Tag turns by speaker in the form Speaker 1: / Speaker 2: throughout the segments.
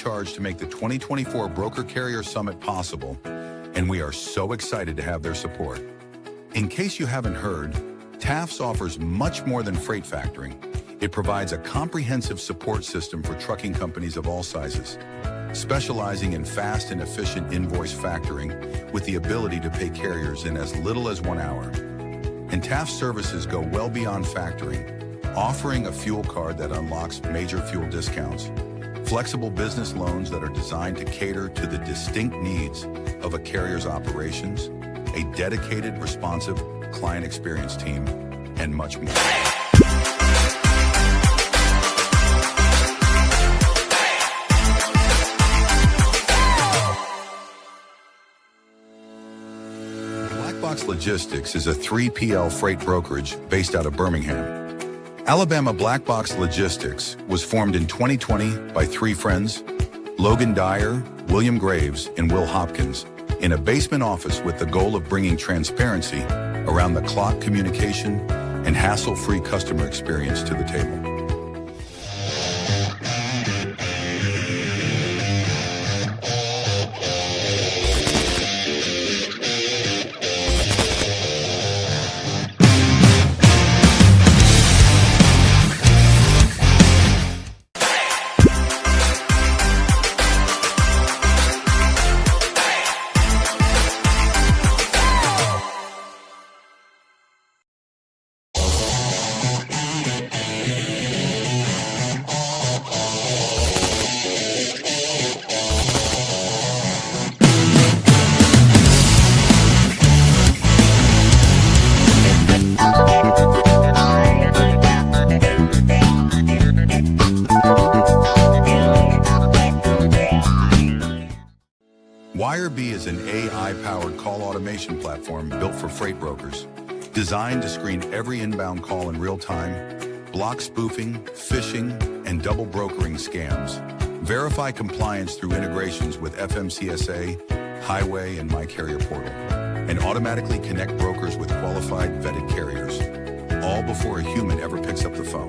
Speaker 1: charge to make the 2024 Broker Carrier Summit possible, and we are so excited to have their support. In case you haven't heard, TAFS offers much more than freight factoring. It provides a comprehensive support system for trucking companies of all sizes, specializing in fast and efficient invoice factoring with the ability to pay carriers in as little as 1 hour. And TAFS services go well beyond factoring, offering a fuel card that unlocks major fuel discounts, flexible business loans that are designed to cater to the distinct needs of a carrier's operations, a dedicated, responsive client experience team, and much more. Blackbox Logistics is a 3PL freight brokerage based out of Birmingham, Alabama. Blackbox Logistics was formed in 2020 by 3 friends, Logan Dyer, William Graves, and Will Hopkins, in a basement office with the goal of bringing transparency around the clock communication and hassle-free customer experience to the table. Wirebee is an AI-powered call automation platform built for freight brokers, designed to screen every inbound call in real time, block spoofing, phishing, and double brokering scams, verify compliance through integrations with FMCSA, Highway, and My Carrier Portal, and automatically connect brokers with qualified, vetted carriers, all before a human ever picks up the phone.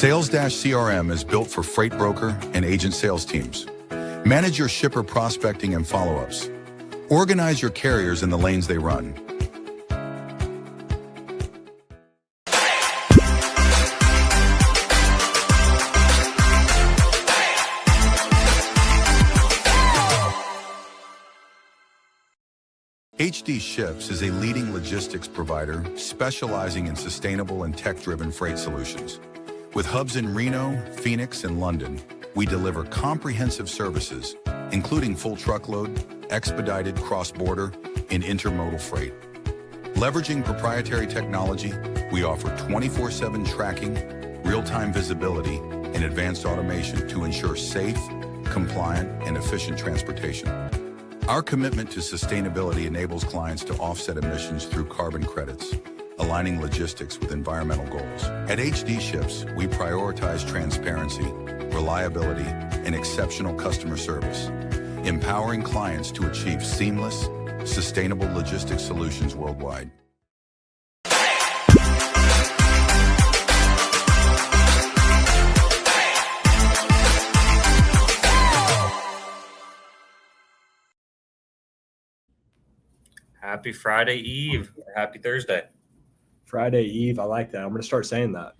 Speaker 1: Sales-CRM is built for freight broker and agent sales teams. Manage your shipper prospecting and follow-ups. Organize your carriers in the lanes they run. HD Ships is a leading logistics provider specializing in sustainable and tech-driven freight solutions. With hubs in Reno, Phoenix, and London, we deliver comprehensive services, including full truckload, expedited cross-border, and intermodal freight. Leveraging proprietary technology, we offer 24/7 tracking, real-time visibility, and advanced automation to ensure safe, compliant, and efficient transportation. Our commitment to sustainability enables clients to offset emissions through carbon credits, aligning logistics with environmental goals. At HD Ships, we prioritize transparency, reliability, and exceptional customer service, empowering clients to achieve seamless, sustainable logistics solutions worldwide.
Speaker 2: Happy Friday Eve, or happy Thursday.
Speaker 3: Friday Eve. I like that. I'm going to start saying that.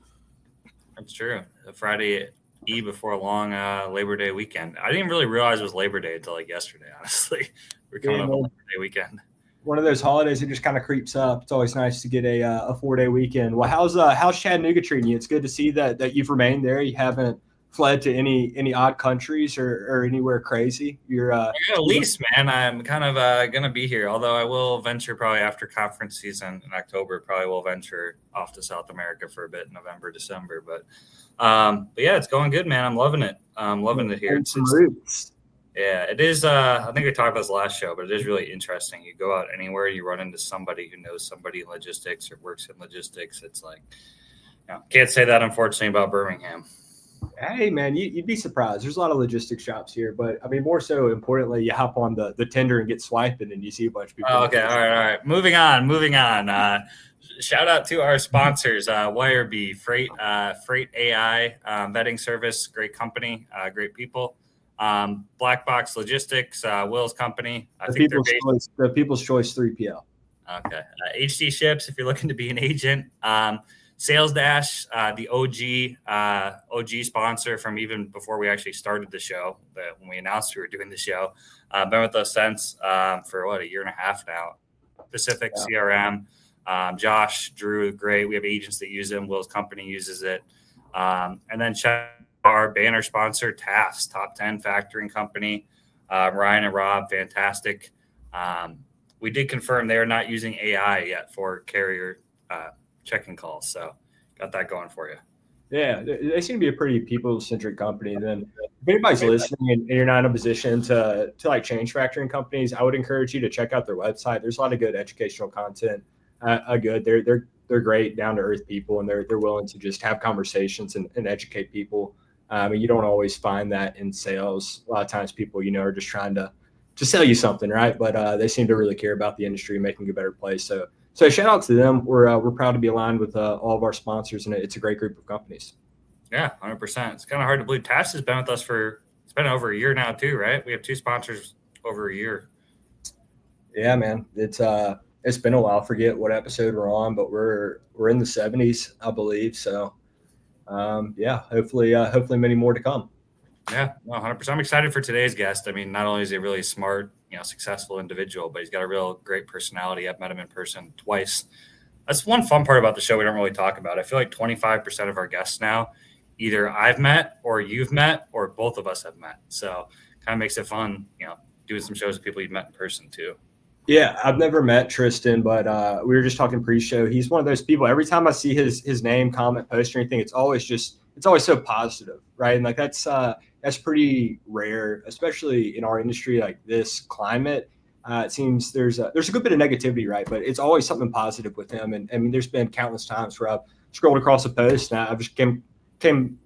Speaker 2: That's true. A Friday Eve before a long Labor Day weekend. I didn't really realize it was Labor Day until like yesterday, honestly. We're coming up on Labor Day weekend.
Speaker 3: One of those holidays that just kind of creeps up. It's always nice to get a 4-day weekend. Well, how's Chattanooga treating you? It's good to see that you've remained there. You haven't fled to any odd countries or anywhere crazy? You're
Speaker 2: I got a lease, man. I'm kind of gonna be here, although I will venture probably after conference season in October. Probably will venture off to South America for a bit in November, December. But yeah, it's going good, man. I'm loving it. I'm loving it here. Yeah, it is. I think we talked about this last show, but it is really interesting. You go out anywhere, you run into somebody who knows somebody in logistics or works in logistics. It's like, can't say that unfortunately about Birmingham.
Speaker 3: Hey, man, you'd be surprised. There's a lot of logistics shops here, but I mean, more so importantly, you hop on the Tinder and get swiping, and you see a bunch of people.
Speaker 2: Oh, okay, all right. Moving on. Shout out to our sponsors, Wirebee, Fr8 AI, vetting service, great company, great people. Black Box Logistics, Will's company.
Speaker 3: The People's Choice 3PL.
Speaker 2: Okay. HD Ships, if you're looking to be an agent. Sales Dash, the OG sponsor from even before we actually started the show, when we announced we were doing the show. Been with us since for a year and a half now. Pacific CRM. Josh, Drew, great. We have agents that use them. Will's company uses it. And then check our banner sponsor, TAFS, top 10 factoring company. Ryan and Rob, fantastic. We did confirm they are not using AI yet for carrier checking calls. So got that going for you.
Speaker 3: Yeah, they seem to be a pretty people-centric company. And then if anybody's listening and you're not in a position to like change factoring companies, I would encourage you to check out their website. There's a lot of good educational content. They're great, down-to-earth people, and they're willing to just have conversations and educate people. And you don't always find that in sales. A lot of times people, are just trying to sell you something, right? But they seem to really care about the industry, making it a better place. So shout out to them. We're proud to be aligned with all of our sponsors, and it's a great group of companies.
Speaker 2: Yeah, 100%. It's kind of hard to believe. TAFS has been with us it's been over a year now too, right? We have two sponsors over a year.
Speaker 3: Yeah, man. It's been a while. I forget what episode we're on, but we're in the 70s, I believe. So hopefully many more to come.
Speaker 2: Yeah, 100%. I'm excited for today's guest. I mean, not only is he a really smart, successful individual, but he's got a real great personality. I've met him in person twice. That's one fun part about the show we don't really talk about. I feel like 25% of our guests now, either I've met or you've met or both of us have met. So kind of makes it fun, doing some shows with people you've met in person too.
Speaker 3: Yeah, I've never met Tristan, but we were just talking pre-show. He's one of those people. Every time I see his name, comment, post, or anything, it's always so positive, right? And like that's pretty rare, especially in our industry, like this climate. It seems there's a good bit of negativity, right? But it's always something positive with him. And I mean, there's been countless times where I've scrolled across a post and I just came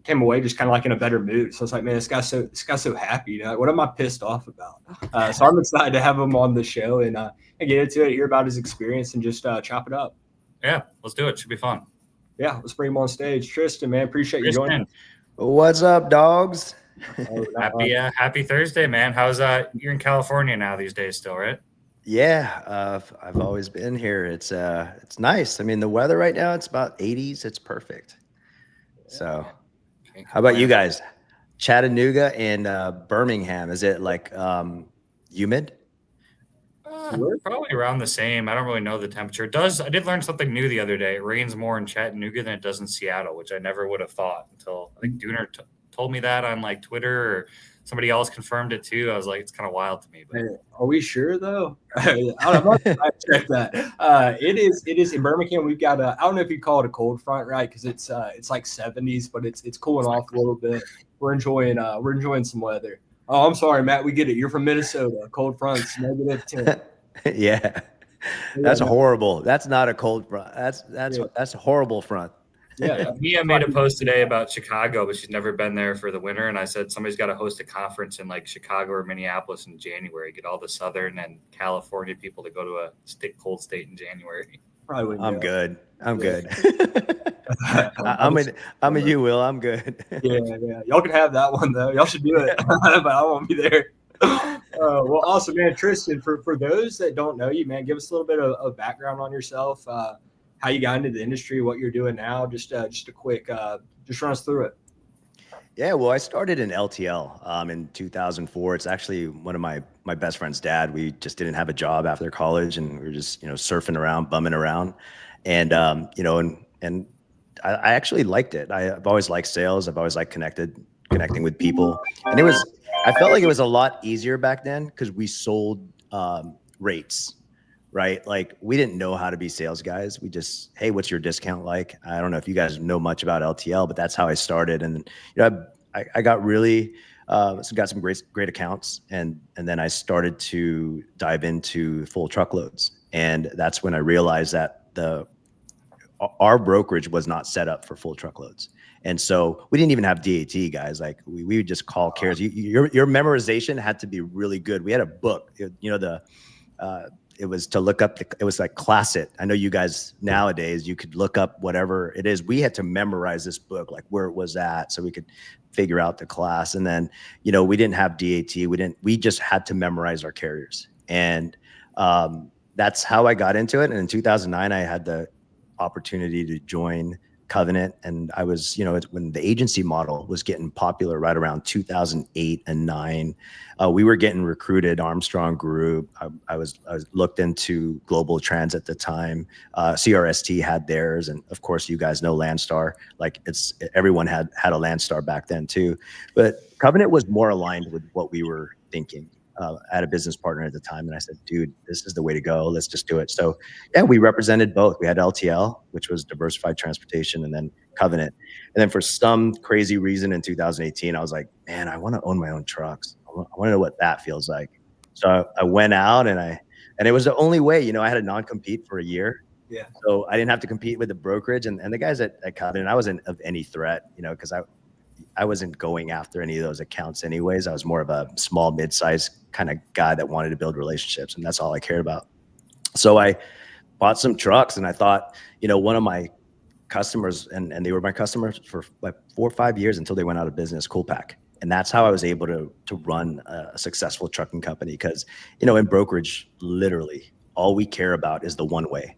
Speaker 3: away just kind of like in a better mood. So it's like, man, this guy's so happy. What am I pissed off about? So I'm excited to have him on the show and get into it, hear about his experience, and just chop it up.
Speaker 2: Yeah, let's do it. Should be fun.
Speaker 3: Yeah, let's bring him on stage. Tristan, man, appreciate you joining us.
Speaker 4: What's up, Dawgs?
Speaker 2: Happy Thursday, man. How's you're in California now these days still, right?
Speaker 4: Yeah, I've always been here. It's nice. I mean, the weather right now, it's about 80s. It's perfect. So how about you guys? Chattanooga and Birmingham, is it like humid?
Speaker 2: Probably around the same. I don't really know the temperature. I did learn something new the other day. It rains more in Chattanooga than it does in Seattle, which I never would have thought until I think Dooner told me that on like Twitter, or somebody else confirmed it too. I was like, it's kind of wild to me. But.
Speaker 3: Hey, are we sure though? I don't know. I checked that. It is in Birmingham. We've got I don't know if you call it a cold front, right? Because it's like 70s, but it's cooling off a little bit. We're enjoying some weather. Oh, I'm sorry, Matt. We get it. You're from Minnesota. Cold fronts, -10.
Speaker 4: Yeah, that's horrible. That's not a cold front. That's a horrible front.
Speaker 3: Yeah,
Speaker 2: Mia made a post today about Chicago, but she's never been there for the winter. And I said somebody's got to host a conference in like Chicago or Minneapolis in January. Get all the Southern and California people to go to a cold state in January.
Speaker 3: Probably
Speaker 4: I'm good. I'm a you, Will. I'm good.
Speaker 3: Yeah. Y'all can have that one though. Y'all should do it, but I won't be there. Well, awesome, man. Tristan, for those that don't know you, man, give us a little bit of background on yourself. How you got into the industry, what you're doing now, just a quick, just run us through it.
Speaker 4: Yeah, well, I started in LTL in 2004. It's actually one of my best friend's dad. We just didn't have a job after college, and we were just surfing around, bumming around, and and I actually liked it. I've always liked sales. I've always liked connecting with people. And I felt like it was a lot easier back then because we sold rates, right? Like we didn't know how to be sales guys. We just, hey, what's your discount like? I don't know if you guys know much about LTL, but that's how I started. And I got really got some great accounts, and then I started to dive into full truckloads, and that's when I realized that our brokerage was not set up for full truckloads. And so we didn't even have DAT guys. Like we would just call carriers. Your memorization had to be really good. We had a book, it was to look up it was like class it. I know you guys nowadays, you could look up whatever it is. We had to memorize this book, like where it was at, so we could figure out the class. And then, we didn't have DAT. We just had to memorize our carriers. And that's how I got into it. And in 2009, I had the opportunity to join Covenant. And I was, when the agency model was getting popular right around 2008 and 9, we were getting recruited, Armstrong Group. I was looked into Global Trans at the time. CRST had theirs. And of course, you guys know Landstar. Like everyone had a Landstar back then too. But Covenant was more aligned with what we were thinking. I had a business partner at the time, and I said, dude, this is the way to go. Let's just do it. So yeah, we represented both. We had LTL, which was diversified transportation, and then Covenant. And then for some crazy reason in 2018, I was like, man, I want to own my own trucks. I want to know what that feels like. So I went out and it was the only way, I had a non-compete for a year.
Speaker 3: Yeah.
Speaker 4: So I didn't have to compete with the brokerage and the guys at Covenant. I wasn't of any threat, because I wasn't going after any of those accounts anyways. I was more of a small, mid-sized kind of guy that wanted to build relationships, and that's all I cared about. So I bought some trucks, and I thought, one of my customers, and they were my customers for like 4 or 5 years until they went out of business, Coolpack. And that's how I was able to run a successful trucking company. Because, in brokerage, literally all we care about is the one way.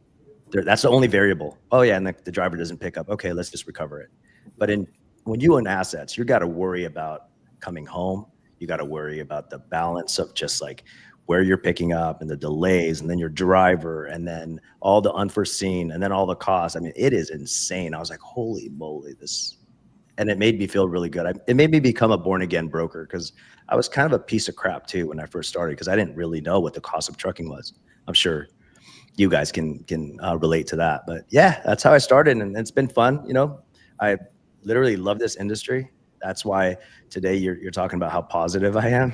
Speaker 4: That's the only variable. Oh yeah, and the driver doesn't pick up. Okay, let's just recover it. But when you own assets, you got to worry about coming home. You got to worry about the balance of just like where you're picking up and the delays, and then your driver, and then all the unforeseen, and then all the costs. I mean, it is insane. I was like, holy moly, and it made me feel really good. It made me become a born again broker, because I was kind of a piece of crap too when I first started, because I didn't really know what the cost of trucking was. I'm sure you guys can relate to that. But yeah, that's how I started, and it's been fun. I literally love this industry. That's why today you're talking about how positive I am.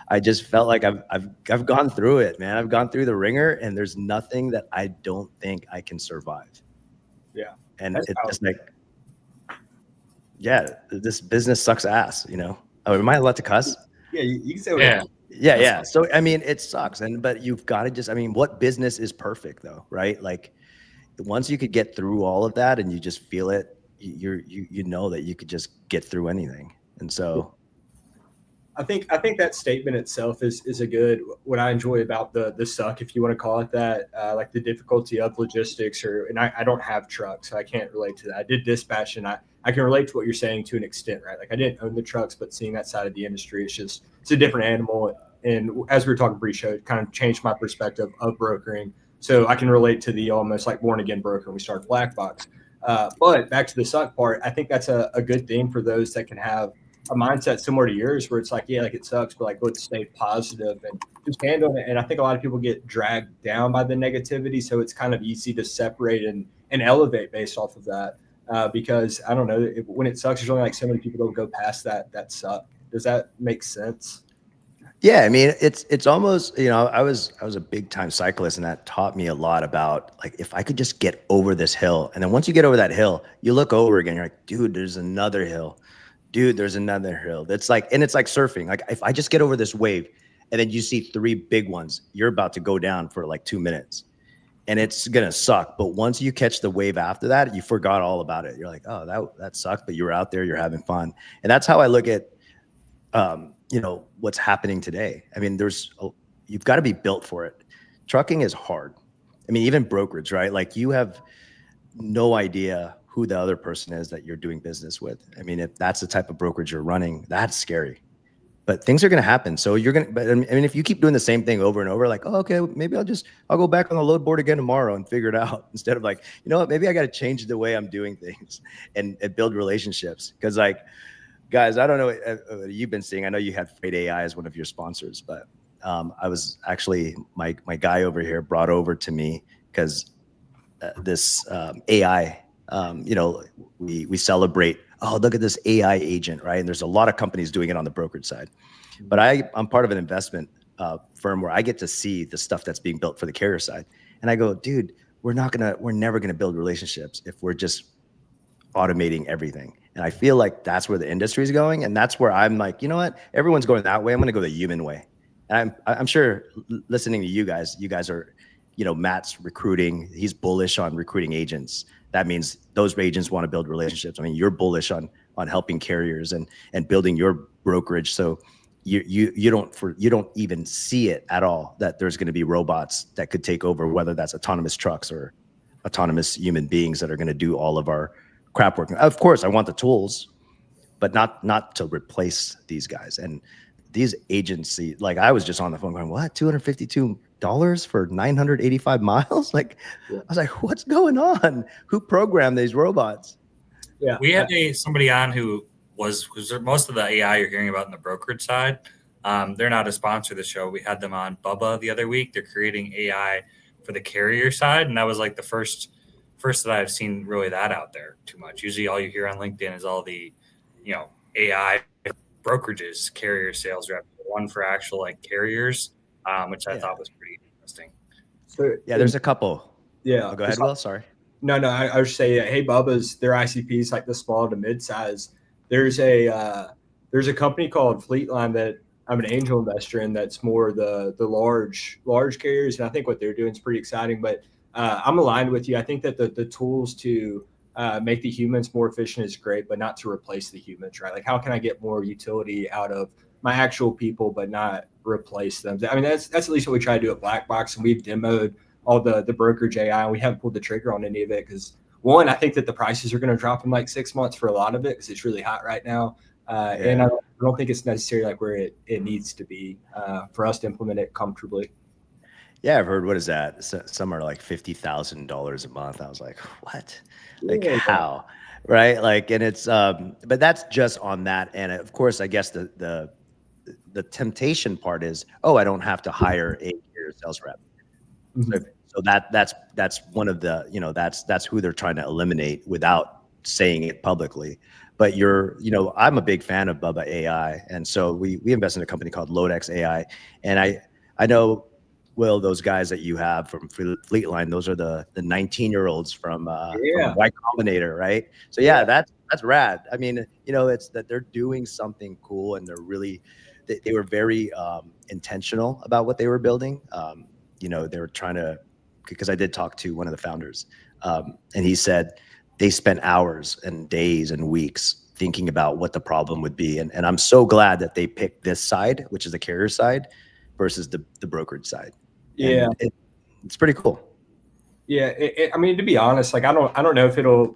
Speaker 4: I just felt like I've gone through it, man. I've gone through the ringer, and there's nothing that I don't think I can survive.
Speaker 3: Yeah.
Speaker 4: And it's just like, yeah, this business sucks ass, Oh, am I allowed to cuss?
Speaker 3: Yeah, you can say whatever.
Speaker 4: Yeah. So I mean, it sucks, but you've got to what business is perfect though, right? Like once you could get through all of that and you just feel it, you know that you could just get through anything. And so
Speaker 3: I think that statement itself is a good, what I enjoy about the suck, if you want to call it that, like the difficulty of logistics, and I don't have trucks, so I can't relate to that. I did dispatch, and I can relate to what you're saying to an extent, right? Like I didn't own the trucks, but seeing that side of the industry, it's a different animal. And as we were talking pre-show, it kind of changed my perspective of brokering. So I can relate to the almost like born again broker when we started Black Box. But back to the suck part, I think that's a good thing for those that can have a mindset similar to yours, where it's like, yeah, like it sucks, but like let's stay positive and just handle it. And I think a lot of people get dragged down by the negativity, so it's kind of easy to separate and elevate based off of that. Because I don't know, when it sucks, there's only like so many people that go past that suck. Does that make sense?
Speaker 4: Yeah, I mean, it's almost, I was a big time cyclist, and that taught me a lot about like, if I could just get over this hill. And then once you get over that hill, you look over again, you're like, dude, there's another hill. Dude, there's another hill. It's like surfing. Like if I just get over this wave, and then you see 3 big ones, you're about to go down for like 2 minutes, and it's going to suck. But once you catch the wave after that, you forgot all about it. You're like, oh, that sucked, but you were out there, you're having fun. And that's how I look at, what's happening today. I mean, you've got to be built for it. Trucking is hard. I mean, even brokerage, right? Like you have no idea who the other person is that you're doing business with. I mean, if that's the type of brokerage you're running, that's scary. But things are going to happen. So but I mean, if you keep doing the same thing over and over, like, oh, okay, maybe I'll go back on the load board again tomorrow and figure it out, instead of like, you know what, maybe I got to change the way I'm doing things and build relationships. Because like, Guys, I don't know what you've been seeing. I know you had Fr8topia as one of your sponsors, but I was actually my guy over here brought over to me because this AI, we celebrate. Oh, look at this AI agent, right? And there's a lot of companies doing it on the brokerage side, but I'm part of an investment firm where I get to see the stuff that's being built for the carrier side, and I go, dude, we're never gonna build relationships if we're just automating everything. And I feel like that's where the industry is going. And that's where I'm like, you know what? Everyone's going that way. I'm going to go the human way. And I'm sure listening to you guys are, Matt's recruiting. He's bullish on recruiting agents. That means those agents want to build relationships. I mean, you're bullish on helping carriers and building your brokerage. So you don't even see it at all that there's going to be robots that could take over, whether that's autonomous trucks or autonomous human beings that are going to do all of our crap work. Of course, I want the tools, but not to replace these guys. And these agencies, like I was just on the phone going, what, $252 for 985 miles? Like, I was like, what's going on? Who programmed these robots?
Speaker 3: Yeah,
Speaker 2: we had somebody on who was most of the AI you're hearing about in the brokerage side. They're not a sponsor of the show. We had them on Bubba the other week. They're creating AI for the carrier side, and that was like the first that I've seen really that out there too much. Usually all you hear on LinkedIn is all the, AI brokerages, carrier sales rep, one for actual like carriers, which I thought was pretty interesting.
Speaker 3: So,
Speaker 4: yeah, there's a couple.
Speaker 3: Yeah.
Speaker 4: Oh, go ahead, Will. Sorry.
Speaker 3: No, I was saying, hey, Bubba's, their ICPs, like the small to mid-size. There's a company called Fleetline that I'm an angel investor in. That's more the large carriers. And I think what they're doing is pretty exciting, but I'm aligned with you. I think that the tools to make the humans more efficient is great, but not to replace the humans, right? Like, how can I get more utility out of my actual people, but not replace them? I mean, that's at least what we try to do at Black Box, and we've demoed all the brokerage AI, and we haven't pulled the trigger on any of it because, one, I think that the prices are going to drop in like 6 months for a lot of it because it's really hot right now, and I don't think it's necessarily like where it needs to be for us to implement it comfortably.
Speaker 4: Yeah, I've heard, what is that? Some are like $50,000 a month. I was like, what? Like, how? Right? Like, and it's but that's just on that. And of course, I guess the temptation part is, oh, I don't have to hire a sales rep.
Speaker 3: Mm-hmm.
Speaker 4: So that's one of the, that's who they're trying to eliminate without saying it publicly. But I'm a big fan of Bubba AI. And so we invest in a company called Lodex AI. And I know, Will, those guys that you have from Fleetline, those are the 19-year-olds from Y Combinator, right? So that's rad. I mean, it's that they're doing something cool, and they were very intentional about what they were building. They were trying to, because I did talk to one of the founders, and he said they spent hours and days and weeks thinking about what the problem would be. And I'm so glad that they picked this side, which is the carrier side, versus the brokerage side.
Speaker 3: Yeah,
Speaker 4: it's pretty cool.
Speaker 3: Yeah, I mean, to be honest, like I don't know if it'll,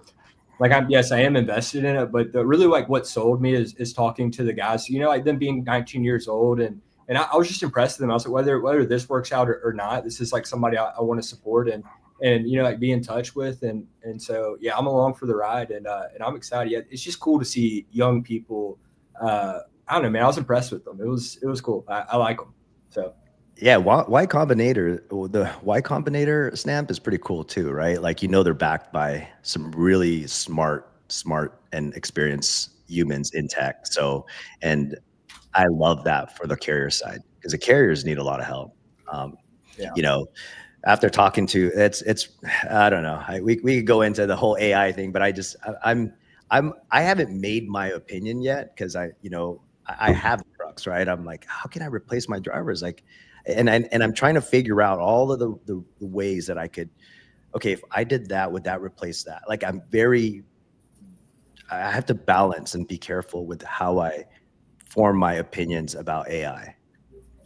Speaker 3: like I am invested in it, but really like what sold me is talking to the guys. Like them being 19 years old, and I was just impressed with them. I was like, whether this works out or not, this is like somebody I want to support and like be in touch with, and so I'm along for the ride, and I'm excited. Yeah, it's just cool to see young people. I don't know, man. I was impressed with them. It was cool. I like them. So.
Speaker 4: Yeah, Y Combinator, the Y Combinator stamp is pretty cool too, right? Like, they're backed by some really smart and experienced humans in tech. So, and I love that for the carrier side because the carriers need a lot of help. After talking to it's I don't know. We could go into the whole AI thing, but I haven't made my opinion yet because I have trucks, right? I'm like, how can I replace my drivers? Like, and I'm trying to figure out all of the ways that I could. Okay, if I did that, would that replace that? Like, I have to balance and be careful with how I form my opinions about AI.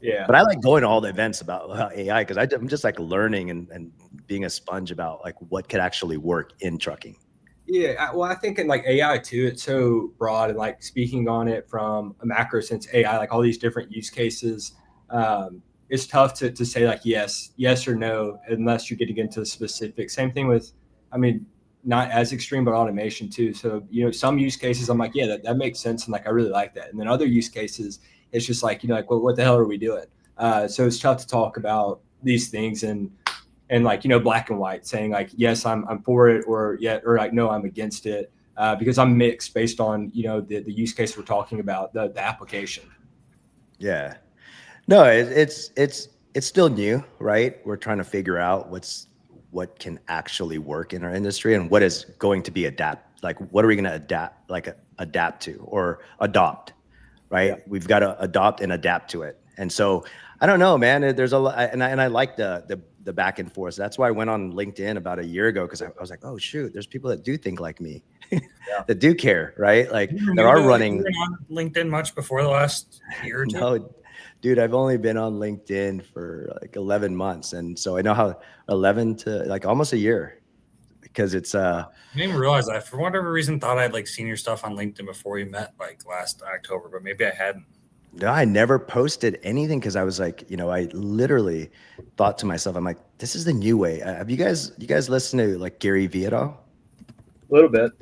Speaker 3: Yeah.
Speaker 4: But I like going to all the events about AI because I'm just like learning and being a sponge about like what could actually work in trucking.
Speaker 3: Yeah, well, I think in like AI too, it's so broad, and like speaking on it from a macro sense, AI, like all these different use cases, it's tough to say like yes or no unless you're getting into the specifics. Same thing with, I mean, not as extreme, but automation too. So, some use cases I'm like, yeah, that makes sense. And like, I really like that. And then other use cases, it's just like, like, what the hell are we doing? So it's tough to talk about these things and like, black and white, saying like, yes, I'm for it, or like, no, I'm against it, because I'm mixed based on, the use case we're talking about, the application.
Speaker 4: Yeah. No, it's still new, right? We're trying to figure out what can actually work in our industry and what is going to be what are we going to adapt to or adopt, right? Yeah. We've got to adopt and adapt to it. And so I don't know, man, there's a lot, and I like the back and forth. That's why I went on LinkedIn about a year ago, because I was like, oh shoot, there's people that do think like me, that do care, right? Like there are running.
Speaker 2: You were on LinkedIn much before the last year or two?
Speaker 4: No, dude, I've only been on LinkedIn for like 11 months. And so I know how 11 to like almost a year, because it's
Speaker 2: I didn't even realize that. For whatever reason, thought I'd like seen your stuff on LinkedIn before we met like last October, but maybe I hadn't.
Speaker 4: No, I never posted anything, because I was like, I literally thought to myself, I'm like, this is the new way. Have you guys listened to like Gary Vee at all?
Speaker 3: A little bit.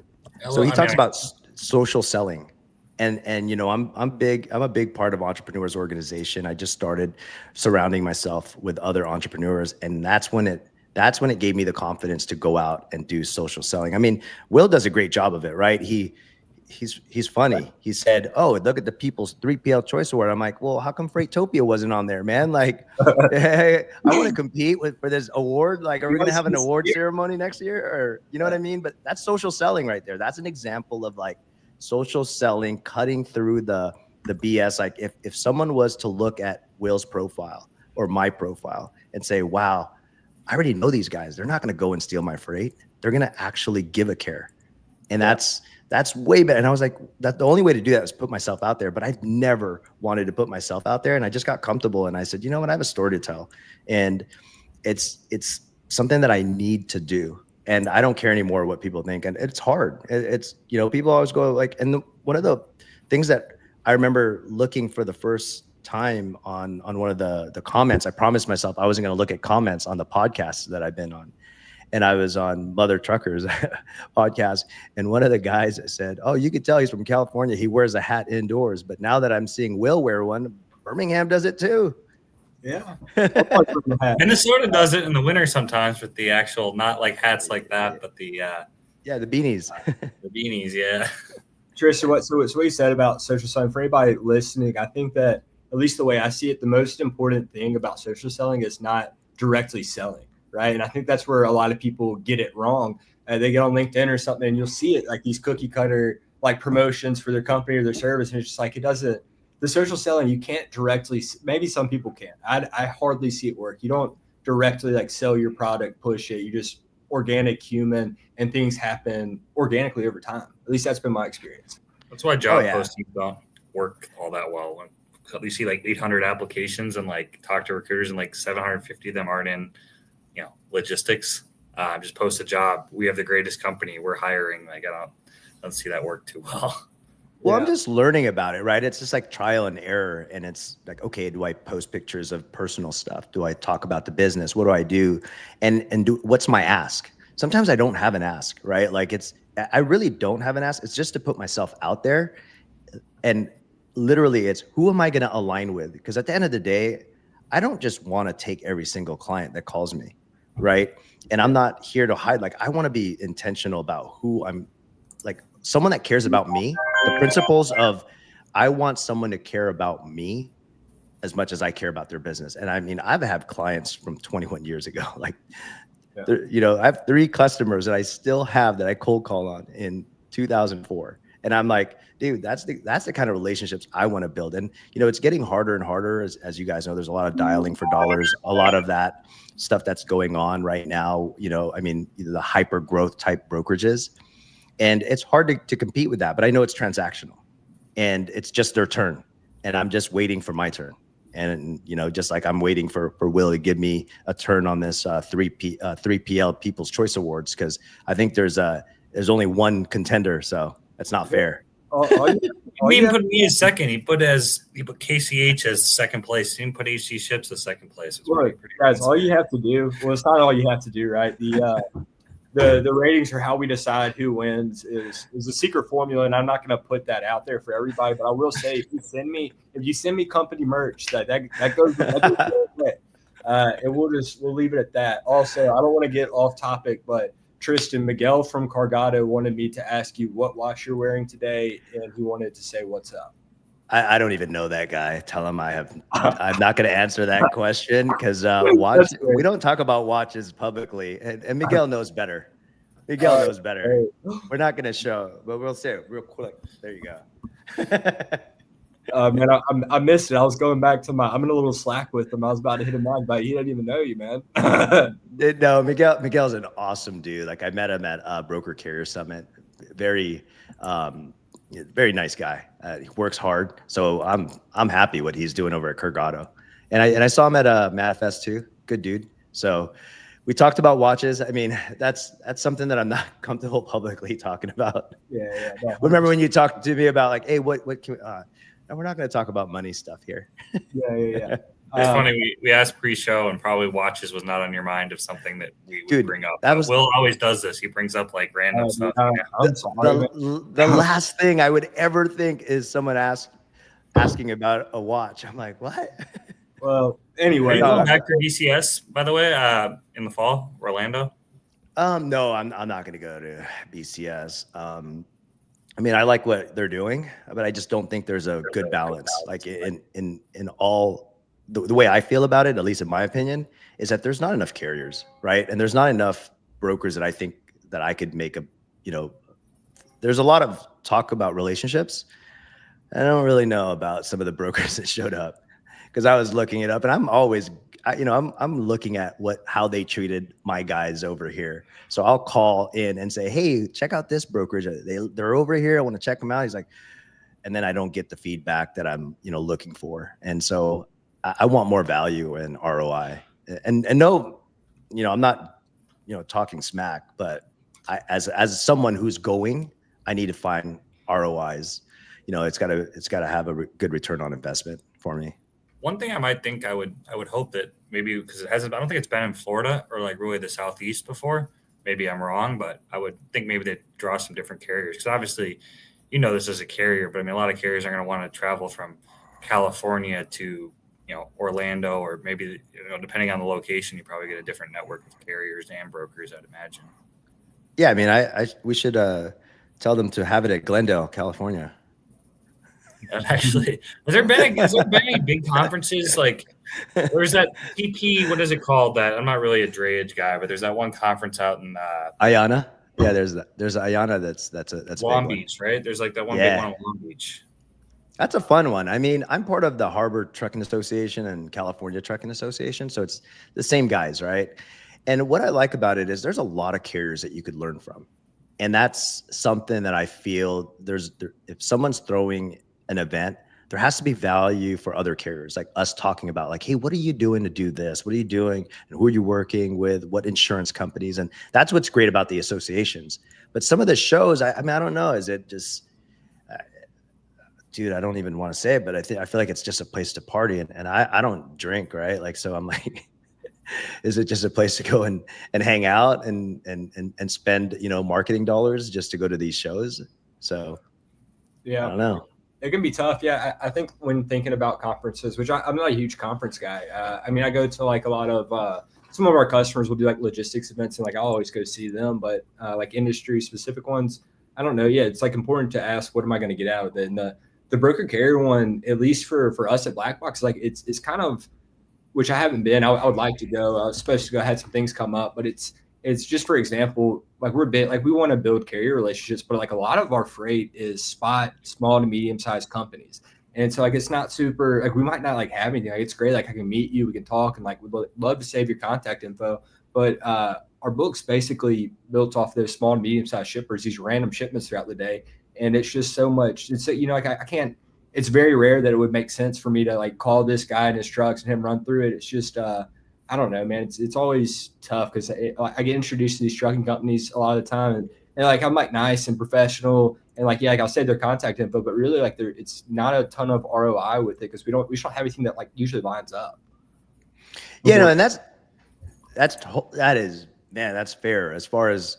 Speaker 4: So he talks about social selling. And I'm a big part of Entrepreneurs Organization. I just started surrounding myself with other entrepreneurs, and that's when it gave me the confidence to go out and do social selling. I mean, Will does a great job of it, right? He's funny. He said, "Oh, look at the People's 3PL Choice Award." I'm like, "Well, how come Fr8topia wasn't on there, man? Like, hey, I want to compete for this award. Like, are we gonna have an award ceremony next year, or you know what I mean?" But that's social selling right there. That's an example of like social selling, cutting through the BS. Like if someone was to look at Will's profile or my profile and say, wow, I already know these guys. They're not going to go and steal my freight. They're going to actually give a care. And that's way better. And I was like, that the only way to do that is put myself out there. But I've never wanted to put myself out there. And I just got comfortable. And I said, you know what? I have a story to tell. And it's something that I need to do. And I don't care anymore what people think. And it's hard. It's, people always go like, and one of the things that I remember looking for the first time on one of the comments, I promised myself I wasn't going to look at comments on the podcasts that I've been on. And I was on Mother Truckers podcast. And one of the guys said, oh, you could tell he's from California. He wears a hat indoors. But now that I'm seeing Will wear one, Birmingham does it too.
Speaker 3: Yeah.
Speaker 2: Minnesota does it in the winter sometimes with the actual, not like hats like that, but the
Speaker 4: the beanies.
Speaker 2: The beanies, yeah.
Speaker 3: Tristan, so what you said about social selling, for anybody listening, I think that, at least the way I see it, the most important thing about social selling is not directly selling, right? And I think that's where a lot of people get it wrong. They get on LinkedIn or something, and you'll see it like these cookie cutter like promotions for their company or their service, and it's just like the social selling, you can't directly, maybe some people can. I hardly see it work. You don't directly like sell your product, push it. You just organic human, and things happen organically over time. At least that's been my experience.
Speaker 2: That's why job postings don't work all that well. You see like 800 applications and like talk to recruiters, and like 750 of them aren't in, logistics. Just post a job. We have the greatest company. We're hiring. Like I don't see that work too well.
Speaker 4: Well, I'm just learning about it, right? It's just like trial and error. And it's like, okay, do I post pictures of personal stuff? Do I talk about the business? What do I do? And what's my ask? Sometimes I don't have an ask, right? Like I really don't have an ask. It's just to put myself out there. And literally it's, who am I going to align with? Because at the end of the day, I don't just want to take every single client that calls me, right? And I'm not here to hide. Like I want to be intentional about who I'm, like someone that cares about me. The principles of, I want someone to care about me as much as I care about their business. And I mean, I've had clients from 21 years ago, like, I have 3 customers that I still have that I cold call on in 2004. And I'm like, dude, that's the kind of relationships I want to build. And, it's getting harder and harder. As you guys know, there's a lot of dialing for dollars, a lot of that stuff that's going on right now. I mean, either the hyper growth type brokerages. And it's hard to compete with that, but I know it's transactional and it's just their turn. And I'm just waiting for my turn. And, just like I'm waiting for Will to give me a turn on this 3PL People's Choice Awards, because I think there's only one contender. So that's not fair.
Speaker 2: He didn't put me as second. He put KCH as second place. He didn't put HC Ships as second place.
Speaker 3: Look, guys, all you have to do, well, it's not all you have to do, right? the ratings are how we decide who wins is a secret formula, and I'm not going to put that out there for everybody. But I will say, if you send me company merch, that goes away. And we'll leave it at that. Also, I don't want to get off topic, but Tristan, Miguel from Cargado wanted me to ask you what watch you're wearing today, and he wanted to say what's up.
Speaker 4: I don't even know that guy. Tell him I'm not going to answer that question because we don't talk about watches publicly, and Miguel knows better. Miguel knows better. We're not going to show, but we'll say it real quick. There you go.
Speaker 3: Man, I missed it. I was going back to I'm in a little slack with him. I was about to hit him on, but he didn't even know you, man.
Speaker 4: No, Miguel's an awesome dude. Like I met him at Broker Carrier Summit. Very nice guy. He works hard, so I'm happy what he's doing over at Cargado. And I saw him at Manifest too. Good dude. So we talked about watches. I mean, that's something that I'm not comfortable publicly talking about.
Speaker 3: Yeah. No,
Speaker 4: remember when you talked to me about like, hey, what can we, no, we're not going to talk about money stuff here.
Speaker 3: Yeah.
Speaker 2: It's funny. We asked pre-show, and probably watches was not on your mind of something that we would bring up. Will always does this. He brings up like random stuff.
Speaker 4: The last thing I would ever think is someone asking about a watch. I'm like, what?
Speaker 3: Well, anyway,
Speaker 2: are you going back to DCS, by the way, in the fall, Orlando?
Speaker 4: No, I'm not going to go to BCS. I mean, I like what they're doing, but I just don't think there's a good balance. Like in all the way I feel about it, at least in my opinion, is that there's not enough carriers, right? And there's not enough brokers that I think that I could make there's a lot of talk about relationships. I don't really know about some of the brokers that showed up because I was looking it up, and I'm always, I'm looking at how they treated my guys over here. So I'll call in and say, hey, check out this brokerage. They're over here. I want to check them out. He's like, and then I don't get the feedback that I'm, looking for. And so I want more value and ROI. And no, I'm not, talking smack, but as someone who's going, I need to find ROIs. It's got to have a good return on investment for me.
Speaker 2: One thing I would hope that maybe, because I don't think it's been in Florida or like really the Southeast before. Maybe I'm wrong, but I would think maybe they'd draw some different carriers. Because obviously, this as a carrier, but I mean, a lot of carriers are going to want to travel from California to, Orlando, or maybe, depending on the location, you probably get a different network of carriers and brokers, I'd imagine.
Speaker 4: Yeah. I mean, we should tell them to have it at Glendale, California.
Speaker 2: And actually, has there been any big conferences? Like, there's that PP, what is it called? That I'm not really a drayage guy, but there's that one conference out in
Speaker 4: Ayana. Yeah, there's Ayana that's
Speaker 2: Long Beach, right? There's like that one big one in Long Beach.
Speaker 4: That's a fun one. I mean, I'm part of the Harbor Trucking Association and California Trucking Association, so it's the same guys, right? And what I like about it is there's a lot of carriers that you could learn from, and that's something that I feel if someone's throwing an event, there has to be value for other carriers, like us talking about like, hey, what are you doing to do this? What are you doing? And who are you working with? What insurance companies? And that's what's great about the associations. But some of the shows, I mean, I don't know. Is it just, dude, I don't even want to say it, but I feel like it's just a place to party. And I don't drink, right? Like, so I'm like, is it just a place to go and hang out and spend, marketing dollars just to go to these shows? So
Speaker 3: yeah,
Speaker 4: I don't know.
Speaker 3: It can be tough. Yeah, I think when thinking about conferences, which I'm not a huge conference guy. I mean, I go to like a lot of some of our customers will do like logistics events, and like I'll always go see them. But like industry specific ones, I don't know. Yeah, it's like important to ask, what am I going to get out of it? And the broker carrier one, at least for us at Black Box, like it's kind of, which I haven't been. I would like to go. I was supposed to go. I had some things come up, but it's just, for example, like we want to build carrier relationships, but like a lot of our freight is spot small to medium sized companies. And so like, it's not super, like we might not like have anything. Like it's great. Like I can meet you, we can talk, and like, we'd love to save your contact info. But our book's basically built off those small to medium sized shippers, these random shipments throughout the day. And it's just so much, it's, like I can't, it's very rare that it would make sense for me to like call this guy in his trucks and him run through it. It's just, I don't know, man. It's always tough because I get introduced to these trucking companies a lot of the time, and like I'm like nice and professional, and like like I'll say their contact info, but really like it's not a ton of ROI with it because we don't have anything that like usually lines up.
Speaker 4: Yeah, no, and that is Man, that's fair. As far as,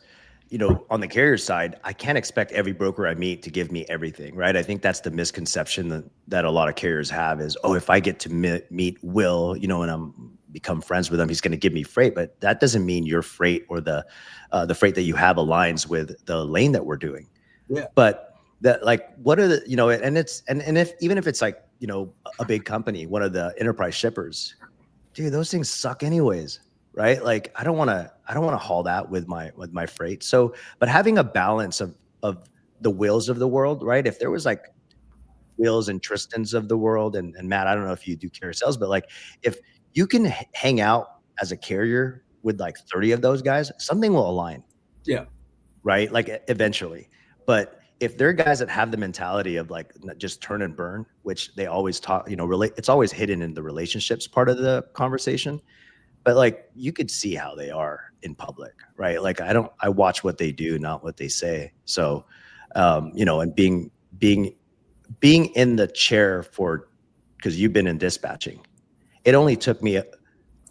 Speaker 4: on the carrier side, I can't expect every broker I meet to give me everything, right? I think that's the misconception that a lot of carriers have is, oh, if I get to meet Will, and I'm become friends with him, he's going to give me freight. But that doesn't mean your freight or the freight that you have aligns with the lane that we're doing.
Speaker 3: Yeah.
Speaker 4: But that, like, what are the, and it's, and if, even if it's like, a big company, one of the enterprise shippers, dude, those things suck anyways. Right. Like, I don't want to haul that with my freight. So, but having a balance of the Wills of the world, right? If there was like Wills and Tristans of the world, and Matt, I don't know if you do carrier sales, but like, if you can hang out as a carrier with like 30 of those guys, something will align.
Speaker 3: Yeah.
Speaker 4: Right. Like, eventually. But if they're guys that have the mentality of like just turn and burn, which they always talk, it's always hidden in the relationships part of the conversation. But like, you could see how they are in public, right? Like, I watch what they do, not what they say. So, and being in the chair because you've been in dispatching, it only took me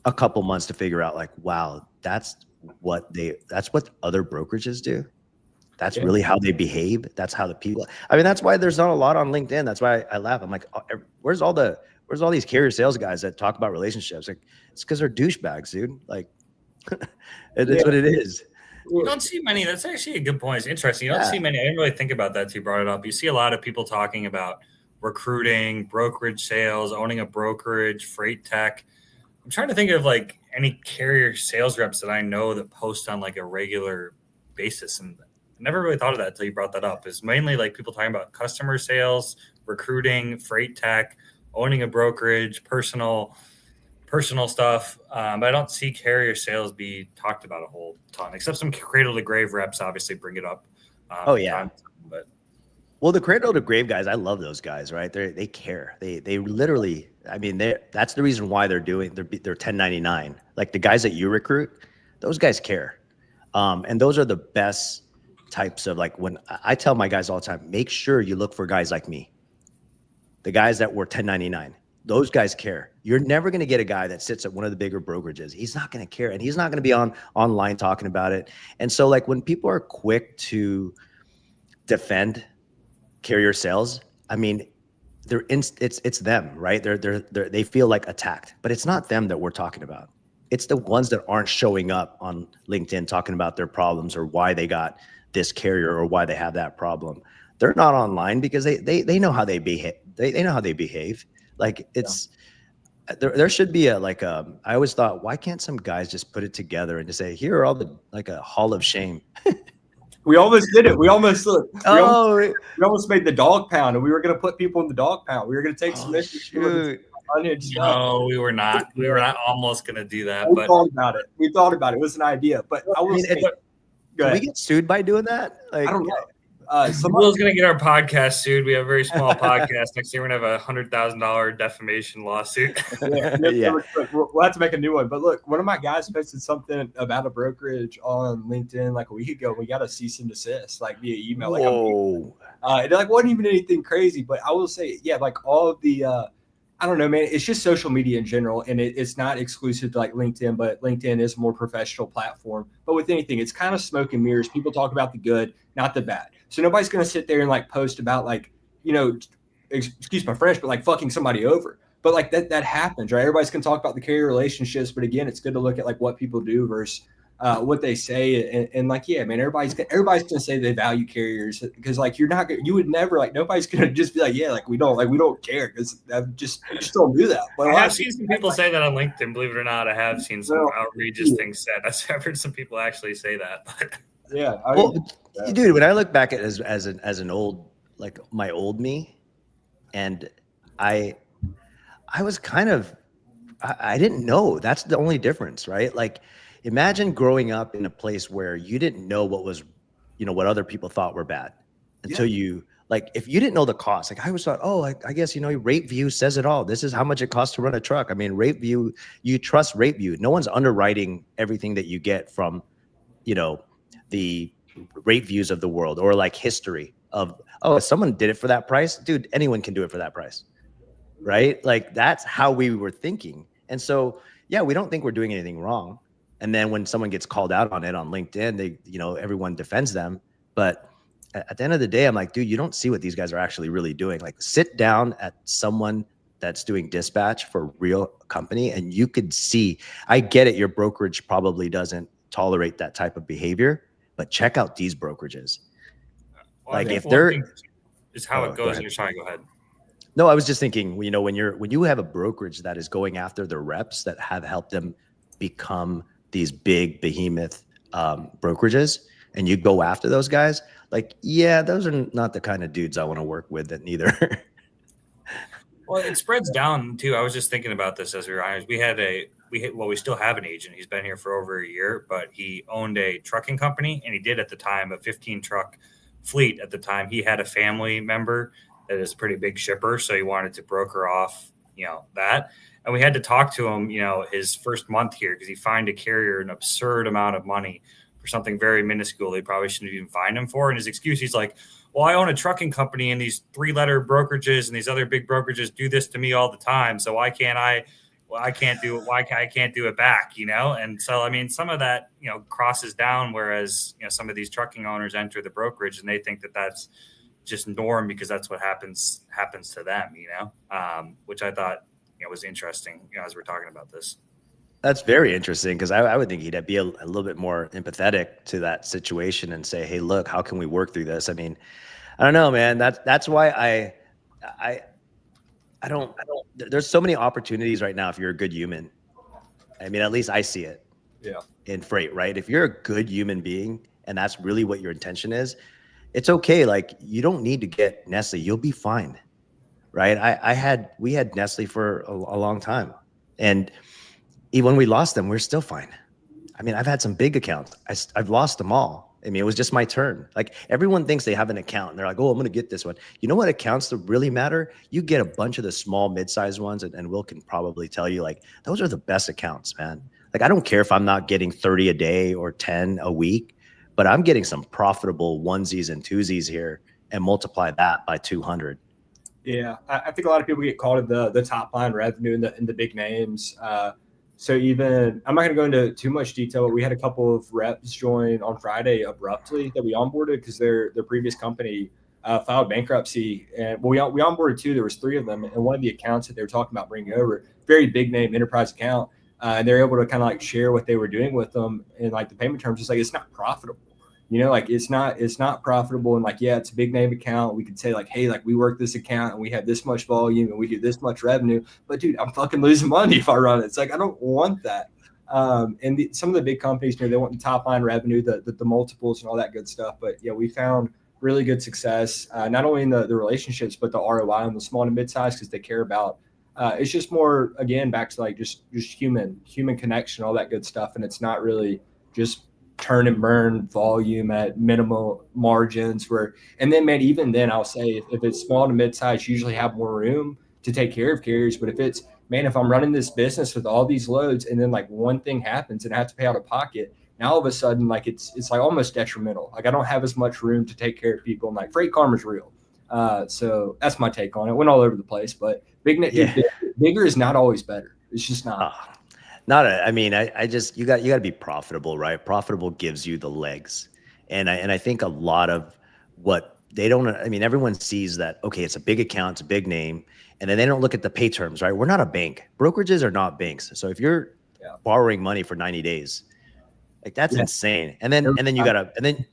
Speaker 4: a couple months to figure out like, wow, that's what other brokerages do. That's really how they behave. That's how the people, that's why there's not a lot on LinkedIn. That's why I laugh. I'm like, where's all these carrier sales guys that talk about relationships? Like, it's because they're douchebags, dude. Like, it's what it is.
Speaker 2: You don't see many. That's actually a good point. It's interesting. You don't see many. I didn't really think about that till you brought it up. You see a lot of people talking about recruiting, brokerage sales, owning a brokerage, freight tech. I'm trying to think of like any carrier sales reps that I know that post on like a regular basis. And I never really thought of that until you brought that up. It's mainly like people talking about customer sales, recruiting, freight tech, owning a brokerage, personal stuff. But I don't see carrier sales be talked about a whole ton, except some cradle to grave reps obviously bring it up.
Speaker 4: But well, the cradle to grave guys, I love those guys, right? They care. They literally, that's the reason why they're 1099. Like, the guys that you recruit, those guys care. And those are the best types of, like, when I tell my guys all the time, make sure you look for guys like me. The guys that were 1099, those guys care. You're never going to get a guy that sits at one of the bigger brokerages. He's not going to care. And he's not going to be online talking about it. And so, like, when people are quick to defend carrier sales, it's them, right? They feel like attacked, but it's not them that we're talking about. It's the ones that aren't showing up on LinkedIn talking about their problems or why they got this carrier or why they have that problem. They're not online because they know how they behave. They know how they behave. Like, it's there should be I always thought, why can't some guys just put it together and just say, here are all the, like, a hall of shame.
Speaker 3: We almost did it. We almost made the dog pound, and we were going to put people in the dog pound. We were going to take some unhinged stuff.
Speaker 2: No, we were not. We were not almost going to do that.
Speaker 3: We thought about it. It was an idea. But I will say,
Speaker 4: did we get sued by doing that? Like,
Speaker 3: I don't know.
Speaker 2: Will's going to get our podcast sued. We have a very small podcast. Next year, we're going to have a $100,000 defamation lawsuit.
Speaker 3: Yeah. We'll have to make a new one. But look, one of my guys posted something about a brokerage on LinkedIn like a week ago. We got a cease and desist, like, via email. It wasn't even anything crazy. But I will say, like, all of the I don't know, man. It's just social media in general, and it's not exclusive to like LinkedIn, but LinkedIn is a more professional platform. But with anything, it's kind of smoke and mirrors. People talk about the good, not the bad. So nobody's going to sit there and like post about like, excuse my French, but like fucking somebody over. But like that happens, right? Everybody's going to talk about the carrier relationships, but again, it's good to look at like what people do versus what they say. And like, yeah, man, everybody's going to say they value carriers because like you would never, like, nobody's going to just be like, yeah, like we don't care because you just don't do that. But
Speaker 2: I have seen some people say that on LinkedIn, believe it or not. I have seen some outrageous things said. I've heard some people actually say that. But
Speaker 3: yeah.
Speaker 4: Dude, when I look back at it as an old, like, my old me, and I was kind of, I didn't know. That's the only difference, right? Like, imagine growing up in a place where you didn't know what was, what other people thought were bad until you, like, if you didn't know the cost, like, I always thought, I guess, RateView says it all. This is how much it costs to run a truck. RateView, you trust RateView. No one's underwriting everything that you get from, the rate views of the world, or like history of, if someone did it for that price, dude, anyone can do it for that price. Right? Like, that's how we were thinking. And so, yeah, we don't think we're doing anything wrong. And then when someone gets called out on it on LinkedIn, everyone defends them. But at the end of the day, I'm like, dude, you don't see what these guys are actually really doing. Like, sit down at someone that's doing dispatch for a real company, and you could see, I get it, your brokerage probably doesn't tolerate that type of behavior, but check out these brokerages.
Speaker 2: Well,
Speaker 4: like if they're
Speaker 2: is how it goes. You're trying to go ahead.
Speaker 4: No, I was just thinking, when you have a brokerage that is going after the reps that have helped them become these big behemoth brokerages, and you go after those guys, like, yeah, those are not the kind of dudes I want to work with that neither.
Speaker 2: Well, it spreads down too. I was just thinking about this as we were honest. We still have an agent. He's been here for over a year, but he owned a trucking company, and he did at the time a 15 truck fleet. At the time, he had a family member that is a pretty big shipper, so he wanted to broker off, that. And we had to talk to him, his first month here, because he fined a carrier an absurd amount of money for something very minuscule they probably shouldn't even fine him for. And his excuse, he's like, well, I own a trucking company, and these 3-letter brokerages and these other big brokerages do this to me all the time. So why can't I? Well, I can't do it. Why I can't do it back? And so, I mean, some of that, crosses down. Whereas, some of these trucking owners enter the brokerage and they think that that's just norm because that's what happens to them, which I thought, was interesting, as we're talking about this.
Speaker 4: That's very interesting, because I would think he'd be a little bit more empathetic to that situation and say, hey, look, how can we work through this? I mean, I don't know, man. That's why I don't, there's so many opportunities right now if you're a good human. I mean, at least I see it in freight, right? If you're a good human being and that's really what your intention is, it's okay. Like, you don't need to get Nestle. You'll be fine, right? We had Nestle for a long time, and even when we lost them, we're still fine. I mean, I've had some big accounts. I've lost them all. I mean, it was just my turn. Like, everyone thinks they have an account and they're like, oh, I'm going to get this one. You know what accounts that really matter? You get a bunch of the small, mid-sized ones, and Will can probably tell you, like, those are the best accounts, man. Like, I don't care if I'm not getting 30 a day or 10 a week, but I'm getting some profitable onesies and twosies here, and multiply that by 200.
Speaker 3: Yeah, I think a lot of people get caught in the top line revenue in the big names. So even, I'm not going to go into too much detail, but we had a couple of reps join on Friday abruptly that we onboarded because their previous company filed bankruptcy. And we onboarded 2. There was 3 of them, and one of the accounts that they were talking about bringing over, very big name enterprise account, and they're able to kind of like share what they were doing with them, and like the payment terms. It's like, it's not profitable. Like, it's not profitable. And like, yeah, it's a big name account. We could say like, hey, like, we work this account and we have this much volume and we do this much revenue, but dude, I'm fucking losing money if I run it. It's like, I don't want that. And some of the big companies, they want the top line revenue, the multiples and all that good stuff. But yeah, we found really good success, not only in the relationships, but the ROI on the small to mid-size, because they care about, it's just more, again, back to like just human connection, all that good stuff. And it's not really just turn and burn volume at minimal margins and then, man, even then I'll say if it's small to mid-size, you usually have more room to take care of carriers. But if I'm running this business with all these loads and then like one thing happens and I have to pay out of pocket, now all of a sudden, like, it's like almost detrimental. Like, I don't have as much room to take care of people, and like freight karma is real. So that's my take on it. Went all over the place, but bigger is not always better. It's just not.
Speaker 4: I just, you got to be profitable, right? Profitable gives you the legs. And I think a lot of what they don't, everyone sees that, okay, it's a big account, it's a big name, and then they don't look at the pay terms, right? We're not a bank. Brokerages are not banks. So if you're borrowing money for 90 days, like, that's insane. And then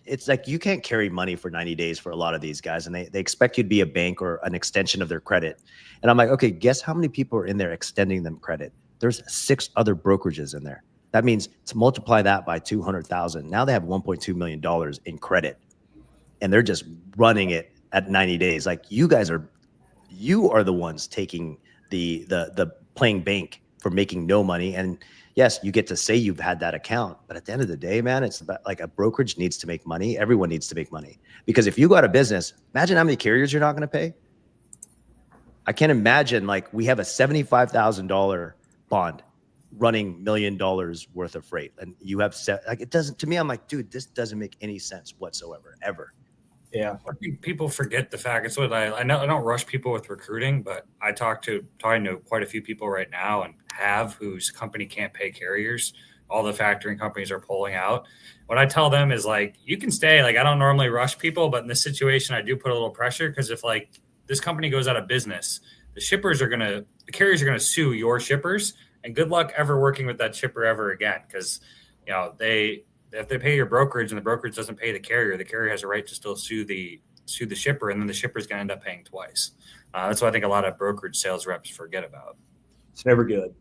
Speaker 4: it's like, you can't carry money for 90 days for a lot of these guys. And they expect you to be a bank or an extension of their credit. And I'm like, okay, guess how many people are in there extending them credit? There's 6 other brokerages in there. That means to multiply that by 200,000. Now they have $1.2 million in credit, and they're just running it at 90 days. Like, you are the ones taking the playing bank for making no money. And yes, you get to say you've had that account, but at the end of the day, man, it's about, like, a brokerage needs to make money. Everyone needs to make money, because if you go out of business, imagine how many carriers you're not going to pay. I can't imagine, like, we have a $75,000 bond running $1 million worth of freight, and you have it doesn't, to me, I'm like, dude, this doesn't make any sense whatsoever, ever.
Speaker 3: Yeah,
Speaker 2: I think people forget the fact. It's what I know. I don't rush people with recruiting, but talking to quite a few people right now, and whose company can't pay carriers all the factoring companies are pulling out. What I tell them is like, you can stay. Like, I don't normally rush people, but in this situation, I do put a little pressure because if like this company goes out of business, the carriers are gonna sue your shippers, and good luck ever working with that shipper ever again. Because if they pay your brokerage and the brokerage doesn't pay the carrier has a right to still sue the shipper, and then the shipper's gonna end up paying twice. That's what I think a lot of brokerage sales reps forget about.
Speaker 3: It's never good.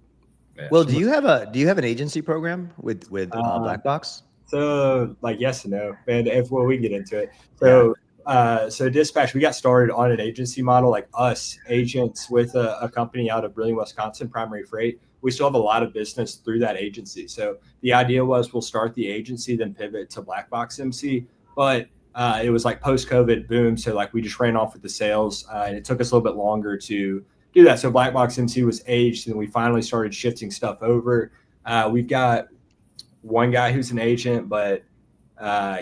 Speaker 4: Yeah. Well, do you have an agency program with Black Box?
Speaker 3: So like yes and no, and we get into it. So so Dispatch, we got started on an agency model, like us agents with a company out of Brilliant, Wisconsin, Primary Freight. We still have a lot of business through that agency. So the idea was we'll start the agency, then pivot to Black Box MC. But it was like post-COVID boom. So like we just ran off with the sales and it took us a little bit longer to do that. So Black Box MC was aged and we finally started shifting stuff over. We've got one guy who's an agent, but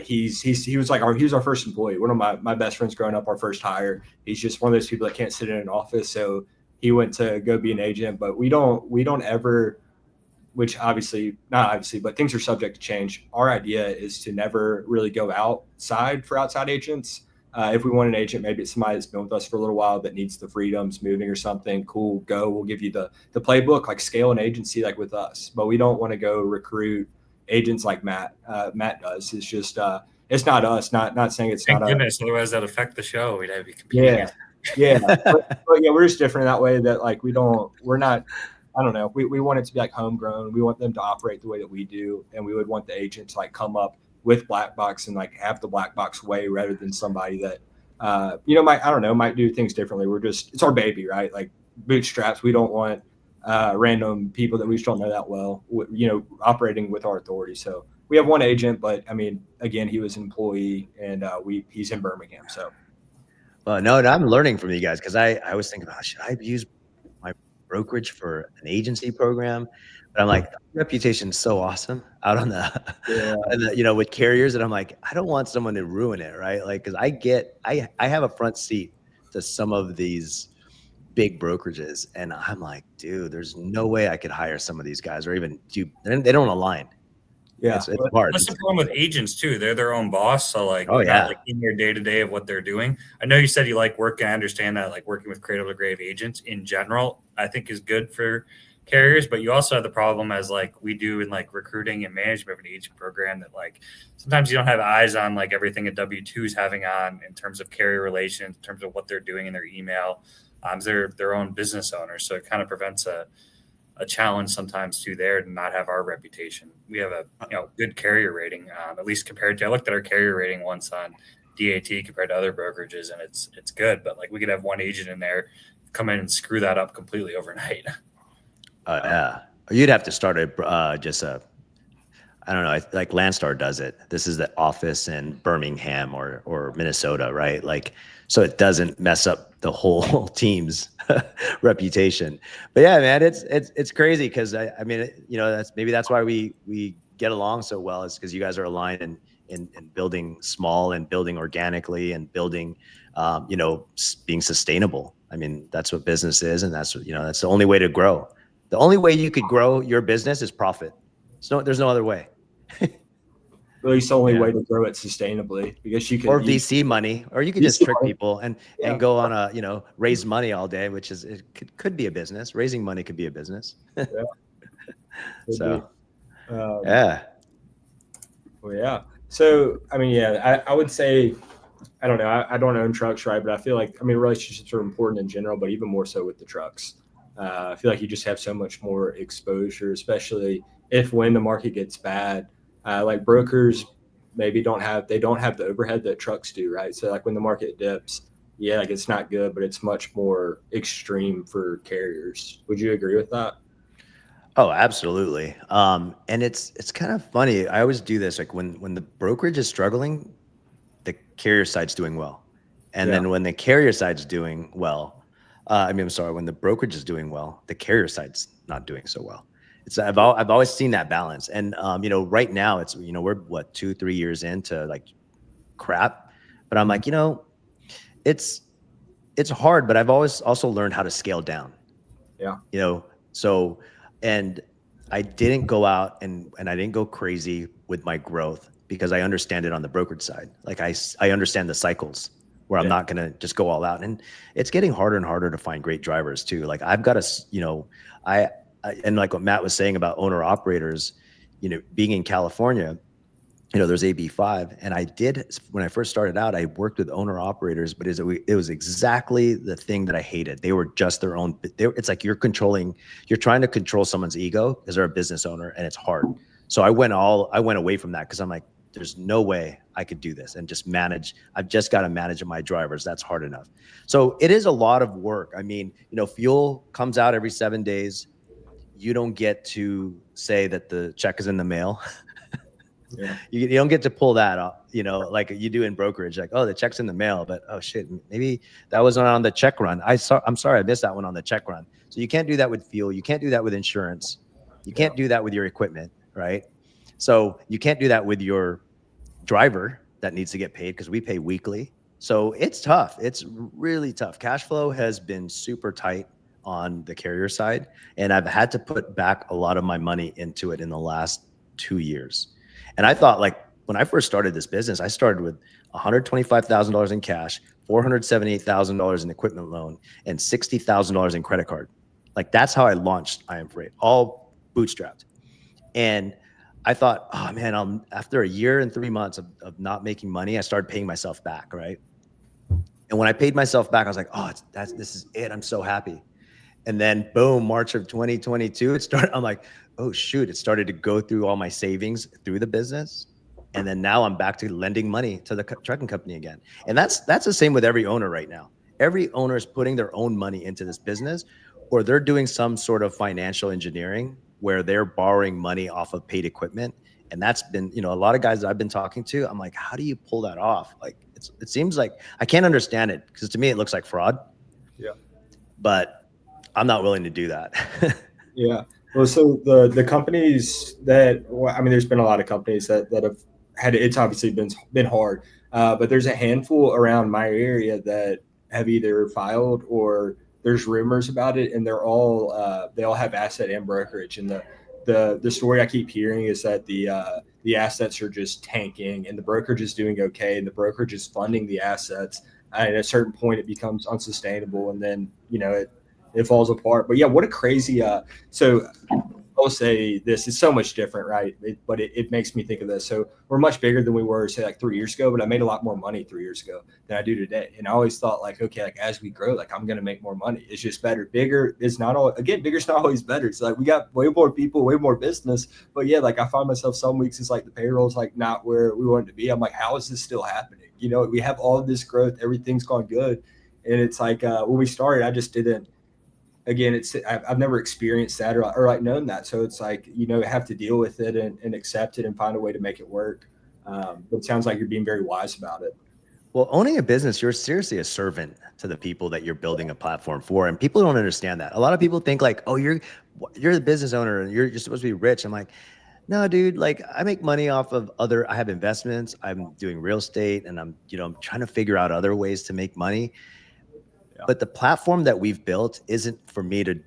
Speaker 3: he was our first employee. One of my best friends growing up, our first hire. He's just one of those people that can't sit in an office. So he went to go be an agent, but we don't ever, which not obviously, but things are subject to change. Our idea is to never really go outside for outside agents. If we want an agent, maybe it's somebody that's been with us for a little while that needs the freedoms, moving or something. Cool, go. We'll give you the playbook, like scale an agency like with us. But we don't want to go recruit agents like Matt does. It's just it's not us. Not saying it's
Speaker 2: Thank
Speaker 3: not
Speaker 2: goodness, otherwise that'd affect the show. We'd have to be competing.
Speaker 3: Yeah. but yeah, we're just different that way. That like we're not. I don't know. We want it to be like homegrown. We want them to operate the way that we do, and we would want the agent to like come up with Black Box and like have the Black Box way rather than somebody that might do things differently. It's our baby, right? Like bootstraps. We don't want random people that we just don't know that well, operating with our authority. So we have one agent, but I mean, again, he was an employee and he's in Birmingham. So.
Speaker 4: Well, no, I'm learning from you guys because I was thinking about, should I use my brokerage for an agency program? But I'm like, the reputation is so awesome out on with carriers that I'm like, I don't want someone to ruin it, right? Like, because I have a front seat to some of these big brokerages, and I'm like, dude, there's no way I could hire some of these guys or even they don't align.
Speaker 3: Yeah,
Speaker 4: it's hard.
Speaker 2: That's the problem with agents too. They're their own boss, so like,
Speaker 4: not
Speaker 2: like in their day to day of what they're doing. I know you said you like working. I understand that, like working with cradle to grave agents in general, I think is good for carriers. But you also have the problem, as like we do in like recruiting and management of an agent program, that like sometimes you don't have eyes on like everything a W-2 is having on in terms of carrier relations, in terms of what they're doing in their email. They're their own business owners, so it kind of prevents a challenge sometimes too there to not have our reputation. We have a good carrier rating, at least compared to. I looked at our carrier rating once on DAT compared to other brokerages, and it's good. But like we could have one agent in there come in and screw that up completely overnight.
Speaker 4: Yeah, you'd have to start I don't know, like Landstar does it. This is the office in Birmingham or Minnesota, right? Like, so it doesn't mess up the whole team's reputation. But yeah, man, it's crazy because I mean, that's why we get along so well, is because you guys are aligned in building small and building organically and building, being sustainable. I mean, that's what business is, and that's the only way to grow. The only way you could grow your business is profit. So there's no other way.
Speaker 3: At least the only way to grow it sustainably, because you can
Speaker 4: VC money, or you can just trick people and go on raise money all day, which is could be a business. Raising money could be a business. So
Speaker 3: Well, yeah. So I mean, I would say, I don't know. I don't own trucks, right? But I feel like, relationships are important in general, but even more so with the trucks. I feel like you just have so much more exposure, especially when the market gets bad. Like brokers maybe don't have the overhead that trucks do, right? So like when the market dips, like it's not good, but it's much more extreme for carriers. Would you agree with that?
Speaker 4: Oh, absolutely. And it's kind of funny. I always do this, like when the brokerage is struggling, the carrier side's doing well. And then when the carrier side's doing well, when the brokerage is doing well, the carrier side's not doing so well. I've always seen that balance. And, right now it's, we're 2-3 years into like crap, but I'm like, it's hard, but I've always also learned how to scale down.
Speaker 3: Yeah.
Speaker 4: So, and I didn't go out and I didn't go crazy with my growth because I understand it on the brokerage side. Like I understand the cycles where I'm not going to just go all out. And it's getting harder and harder to find great drivers too. Like I've got to, you know, and like what Matt was saying about owner operators, you know, being in California, you know, there's AB5. And I did, when I first started out, I worked with owner operators, but it was exactly the thing that I hated. They were just their own, it's like you're trying to control someone's ego because they're a business owner, and it's hard. So I went away from that because I'm like, there's no way I could do this and just manage. I've just got to manage my drivers. That's hard enough. So it is a lot of work. I mean, you know, fuel comes out every 7 days. You don't get to say that the check is in the mail. Yeah. You don't get to pull that off, you know, like you do in brokerage, like, oh, the check's in the mail, but oh shit, maybe that wasn't on the check run. I'm sorry, I missed that one on the check run. So you can't do that with fuel. You can't do that with insurance. You can't do that with your equipment, right? So you can't do that with your driver that needs to get paid because we pay weekly. So it's tough. It's really tough. Cash flow has been super tight on the carrier side, and I've had to put back a lot of my money into it in the last 2 years. And I thought, like, when I first started this business, I started with $125,000 in cash, $478,000 in equipment loan, and $60,000 in credit card. Like, that's how I launched Iamfr8, all bootstrapped. And I thought, oh man, after a year and 3 months of not making money, I started paying myself back, right? And when I paid myself back, I was like, oh, this is it. I'm so happy. And then boom, March of 2022, I'm like, oh shoot, it started to go through all my savings through the business. And then now I'm back to lending money to the trucking company again. And that's the same with every owner right now. Every owner is putting their own money into this business, or they're doing some sort of financial engineering where they're borrowing money off of paid equipment. And that's been, you know, a lot of guys that I've been talking to, I'm like, how do you pull that off? Like, it seems like I can't understand it because to me, it looks like fraud. Yeah. But I'm not willing to do that.
Speaker 3: Yeah. Well, so the companies that, I mean, there's been a lot of companies that have had, it's obviously been hard, but there's a handful around my area that have either filed or there's rumors about it, and they all have asset and brokerage. And the story I keep hearing is that the assets are just tanking and the brokerage is doing okay, and the brokerage is funding the assets. And at a certain point, it becomes unsustainable, and then, you know, it falls apart. But yeah, what a crazy, so I'll say this is so much different, right? But it makes me think of this. So we're much bigger than we were, say, like 3 years ago, but I made a lot more money 3 years ago than I do today. And I always thought, like, okay, like as we grow, like I'm going to make more money. It's just better. Bigger is not all, again, bigger's not always better. It's like we got way more people, way more business. But yeah, like I find myself some weeks, it's like the payroll's like not where we want it to be. I'm like, how is this still happening? You know, we have all of this growth, everything's gone good. And it's like when we started, I just didn't. Again, I've never experienced that or like known that. So it's like, you know, have to deal with it and accept it and find a way to make it work. But it sounds like you're being very wise about it.
Speaker 4: Well, owning a business, you're seriously a servant to the people that you're building a platform for. And people don't understand that. A lot of people think like, oh, you're the business owner and you're supposed to be rich. I'm like, no, dude, like I make money off of I have investments. I'm doing real estate and I'm trying to figure out other ways to make money. Yeah. But the platform that we've built isn't for me to,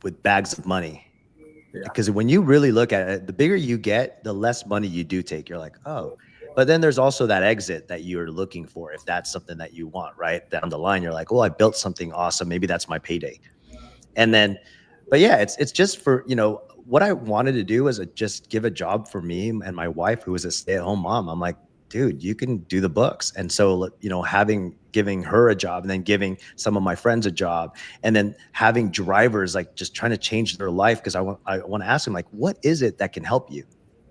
Speaker 4: with bags of money. Yeah. Because when you really look at it, the bigger you get, the less money you do take. You're like, oh, but then there's also that exit that you're looking for. If that's something that you want, right down the line, you're like, oh, I built something awesome. Maybe that's my payday. And then, but yeah, it's just for, what I wanted to do was just give a job for me and my wife, who was a stay-at-home mom. I'm like, dude, you can do the books. And so, giving her a job and then giving some of my friends a job and then having drivers like just trying to change their life. Cause I want to ask them like, what is it that can help you?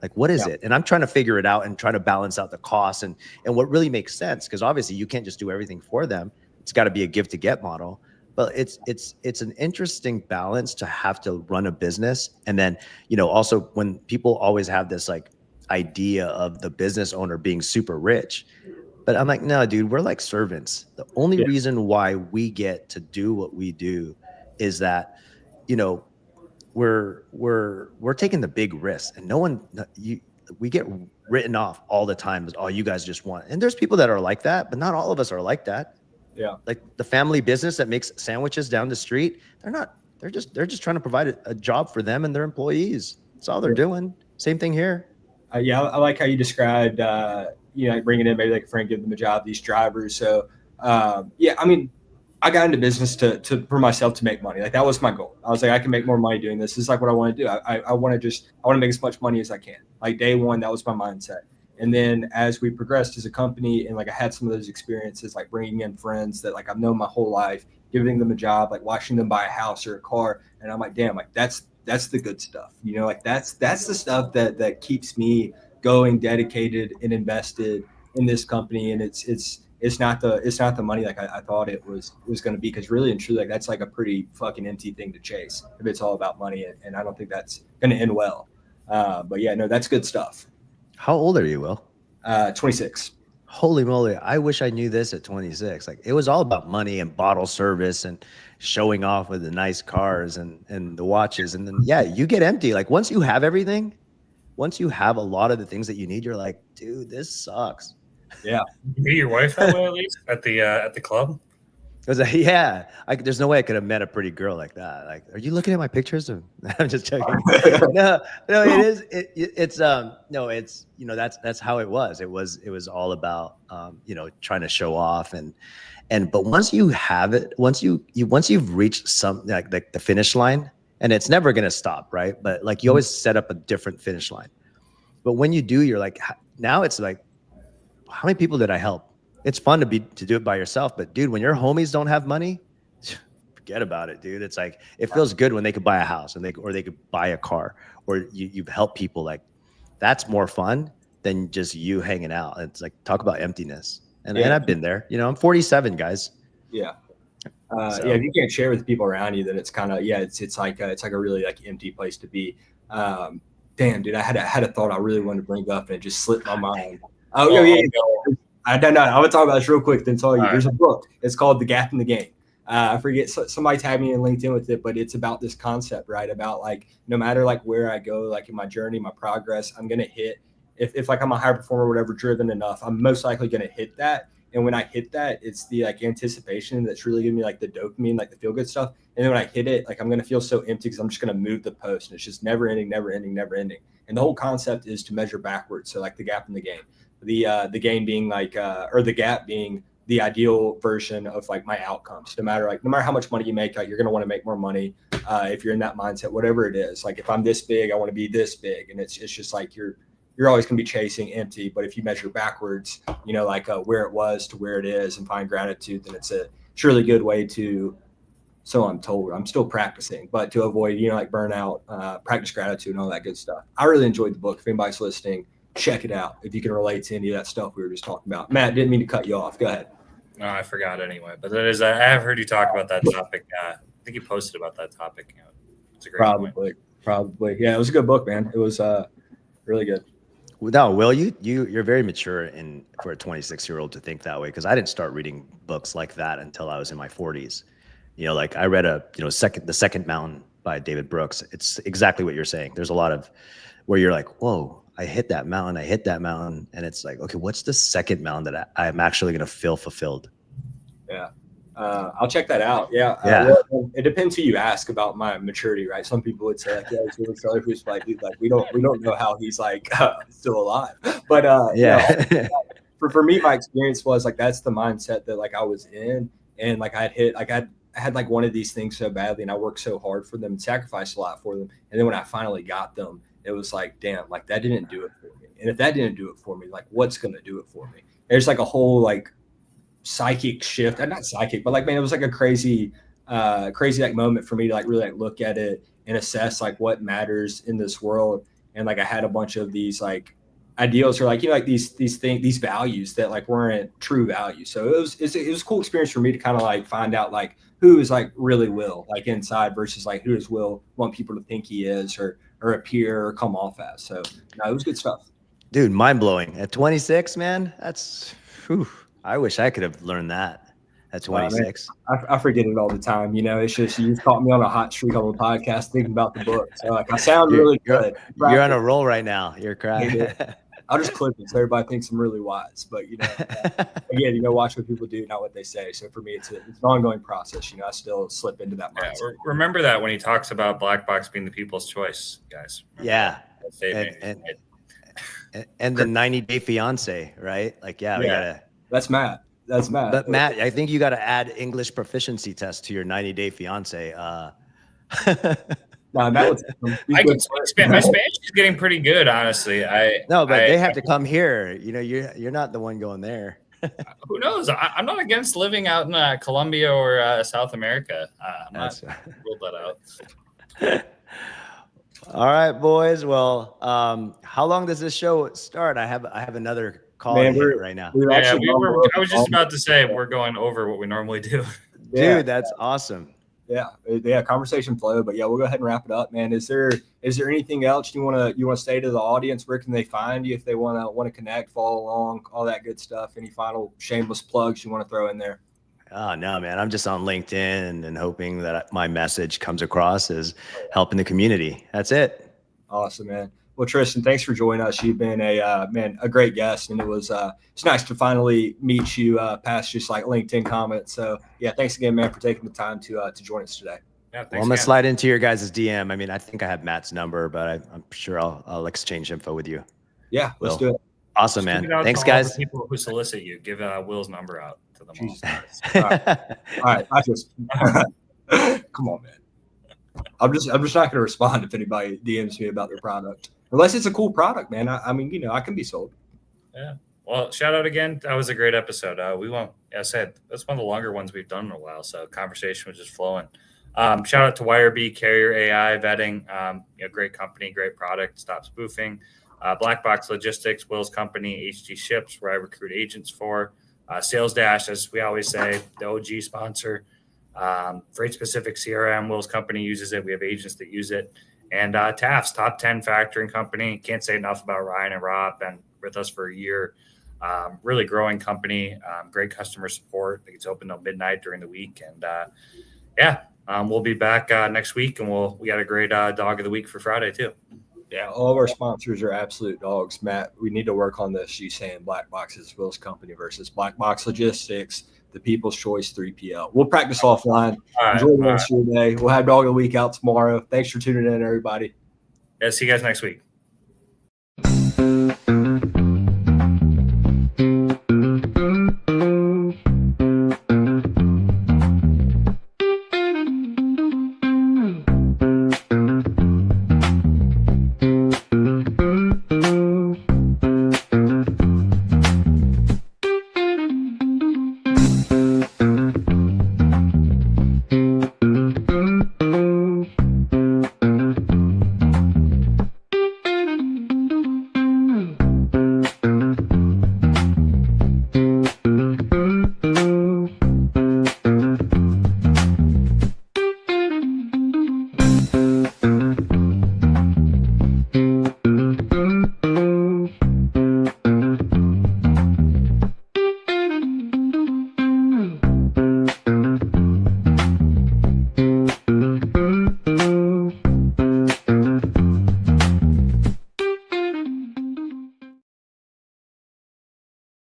Speaker 4: Like, what is it? And I'm trying to figure it out and try to balance out the costs and what really makes sense. Cause obviously you can't just do everything for them. It's gotta be a give to get model, but it's an interesting balance to have to run a business. And then, also when people always have this like idea of the business owner being super rich, but I'm like, no, dude, we're like servants. The only reason why we get to do what we do is that, we're taking the big risks, and we get written off all the time as, oh, you guys just want, and there's people that are like that, but not all of us are like that. Yeah. Like the family business that makes sandwiches down the street, they're not they're just trying to provide a job for them and their employees. That's all they're doing. Same thing here.
Speaker 3: Yeah, I like how you described, like bringing in maybe like a friend, give them a job, these drivers. So, yeah, I mean, I got into business for myself to make money. Like that was my goal. I was like, I can make more money doing this. This is like what I want to do. I want to make as much money as I can. Like day one, that was my mindset. And then as we progressed as a company and like I had some of those experiences, like bringing in friends that like I've known my whole life, giving them a job, like watching them buy a house or a car. And I'm like, damn, like that's the good stuff, like that's the stuff that keeps me going, dedicated and invested in this company. And it's not the money like I thought it was going to be, because really and truly, like that's like a pretty fucking empty thing to chase if it's all about money, and I don't think that's going to end well. But yeah, no, that's good stuff.
Speaker 4: How old are you, Will?
Speaker 3: 26.
Speaker 4: Holy moly. I wish I knew this at 26. Like it was all about money and bottle service and showing off with the nice cars and the watches. And then, yeah, you get empty. Like once you have everything, once you have a lot of the things that you need, you're like, dude, this sucks.
Speaker 3: Yeah.
Speaker 2: You meet your wife that way, at least at the club?
Speaker 4: I was like, yeah, there's no way I could have met a pretty girl like that. Like, are you looking at my pictures? I'm just checking. No, it's that's how it was. It was all about, trying to show off but once you have it, once you've reached some like the finish line, and it's never going to stop. Right. But like you always set up a different finish line. But when you do, you're like, now it's like, how many people did I help? It's fun to do it by yourself, but dude, when your homies don't have money, forget about it, dude. It's like, it feels good when they could buy a house or they could buy a car, or you've helped people. Like that's more fun than just you hanging out. It's like, talk about emptiness. And I've been there, I'm 47, guys.
Speaker 3: Yeah. Yeah. If you can't share with people around you, then it's kind of, it's like a really like empty place to be. Damn, dude, I had a thought I really wanted to bring up and it just slipped my mind. Oh, yeah. I don't know. I'm gonna talk about this real quick, then tell you. There's a book. It's called The Gap in the Game. I forget. Somebody tagged me in LinkedIn with it, but it's about this concept, right? About like no matter like where I go, like in my journey, my progress, I'm gonna hit. If like I'm a high performer, or whatever, driven enough, I'm most likely gonna hit that. And when I hit that, it's the like anticipation that's really giving me like the dopamine, like the feel good stuff. And then when I hit it, like I'm gonna feel so empty because I'm just gonna move the post, and it's just never ending. And the whole concept is to measure backwards. So like the gap in the game. The game being like, or the gap being the ideal version of like my outcomes. No matter how much money you make, like you're going to want to make more money. If you're in that mindset, whatever it is, like if I'm this big, I want to be this big. And it's just like, you're always going to be chasing empty. But if you measure backwards, like where it was to where it is and find gratitude, then it's a surely good way to, so I'm told, I'm still practicing, but to avoid, like burnout, practice gratitude and all that good stuff. I really enjoyed the book. If anybody's listening, check it out if you can relate to any of that stuff we were just talking about. Matt, didn't mean to cut you off. Go ahead.
Speaker 2: No, I forgot anyway. But that is, I have heard you talk about that topic. I think you posted about that topic. It's a great
Speaker 3: Probably. Yeah, it was a good book, man. It was really good.
Speaker 4: No, Will, you're very mature for a 26-year-old to think that way, because I didn't start reading books like that until I was in my 40s. Like I read The Second Mountain by David Brooks. It's exactly what you're saying. There's a lot of where you're like, whoa, I hit that mountain. And it's like, okay, what's the second mountain that I'm actually going to feel fulfilled?
Speaker 3: Yeah. I'll check that out. Yeah. Well, it depends who you ask about my maturity, right? Some people would say like, yeah, it's really silly. Who's like, dude, like we don't know how he's like still alive. But for me, my experience was like, that's the mindset that like I was in. And like I had like one of these things so badly, and I worked so hard for them and sacrificed a lot for them. And then when I finally got them, it was like, damn, like that didn't do it for me. And if that didn't do it for me, like what's going to do it for me? There's like a whole like psychic shift. Not psychic, but like, man, it was like a crazy like moment for me to like really like look at it and assess like what matters in this world. And like I had a bunch of these like ideals, or like, like these things, these values that like weren't true values. So it was a cool experience for me to kind of like find out like who is like really Will like inside versus like who does Will want people to think he is or appear or come off as. So no, it was good stuff.
Speaker 4: Dude, mind blowing. At 26, man, that's, I wish I could have learned that at 26.
Speaker 3: I forget it all the time. It's just, you caught me on a hot streak on the podcast thinking about the book. So like I sound really good.
Speaker 4: You're on a roll right now. You're crying.
Speaker 3: I'll just clip it so everybody thinks I'm really wise. But again, watch what people do, not what they say. So for me, it's an ongoing process. I still slip into that mindset.
Speaker 2: Yeah, remember that when he talks about Black Box being the people's choice, guys.
Speaker 4: Yeah. And the 90-day fiance, right? Like, we gotta.
Speaker 3: That's Matt.
Speaker 4: But Matt, I think you got to add English proficiency test to your 90-day fiance.
Speaker 3: No, that was.
Speaker 2: I can speak Spanish. My Spanish is getting pretty good, honestly.
Speaker 4: They have to come here. You're not the one going there.
Speaker 2: Who knows? I'm not against living out in Colombia or South America. I'm not ruled that out.
Speaker 4: All right, boys. Well, how long does this show start? I have another call right now.
Speaker 2: I was just about to say we're going over what we normally do.
Speaker 4: Dude, that's awesome.
Speaker 3: Yeah, conversation flow. But we'll go ahead and wrap it up, man. Is there anything else you want to say to the audience? Where can they find you if they want to connect, follow along, all that good stuff? Any final shameless plugs you want to throw in there?
Speaker 4: Oh, no, man. I'm just on LinkedIn and hoping that my message comes across as helping the community. That's it.
Speaker 3: Awesome, man. Well, Tristan, thanks for joining us. You've been a great guest, and it's nice to finally meet you past just like LinkedIn comments. So thanks again, man, for taking the time to join us today.
Speaker 2: Yeah, thanks,
Speaker 4: I'm gonna slide into your guys' DM. I mean, I think I have Matt's number, but I'm sure I'll exchange info with you.
Speaker 3: Yeah, let's do it.
Speaker 4: Awesome, man. Thanks, guys.
Speaker 2: All the people who solicit you, give Will's number out to them
Speaker 3: all. All right. Come on, man. I'm just not going to respond if anybody DMs me about their product, unless it's a cool product, man. I mean, I can be sold.
Speaker 2: Yeah. Well, shout out again. That was a great episode. I said that's one of the longer ones we've done in a while. So conversation was just flowing. Shout out to Wirebee, Carrier AI Vetting. Great company, great product. Stop spoofing. Black Box Logistics, Will's company, HG Ships, where I recruit agents for. Sales Dash, as we always say, the OG sponsor. Freight Specific CRM, Will's company uses it. We have agents that use it. And TAF's top 10 factoring company. Can't say enough about Ryan and Rob. Been with us for a year. Really growing company. Great customer support. I think it's open till midnight during the week. And we'll be back next week, and we got a great dog of the week for Friday too.
Speaker 3: Yeah, all of our sponsors are absolute dogs. Matt, we need to work on this. You saying Black Box is Will's company versus Black Box Logistics, the People's Choice 3PL. We'll practice offline. Enjoy the rest of your day. We'll have dog of the week out tomorrow. Thanks for tuning in, everybody.
Speaker 2: Yeah, see you guys next week.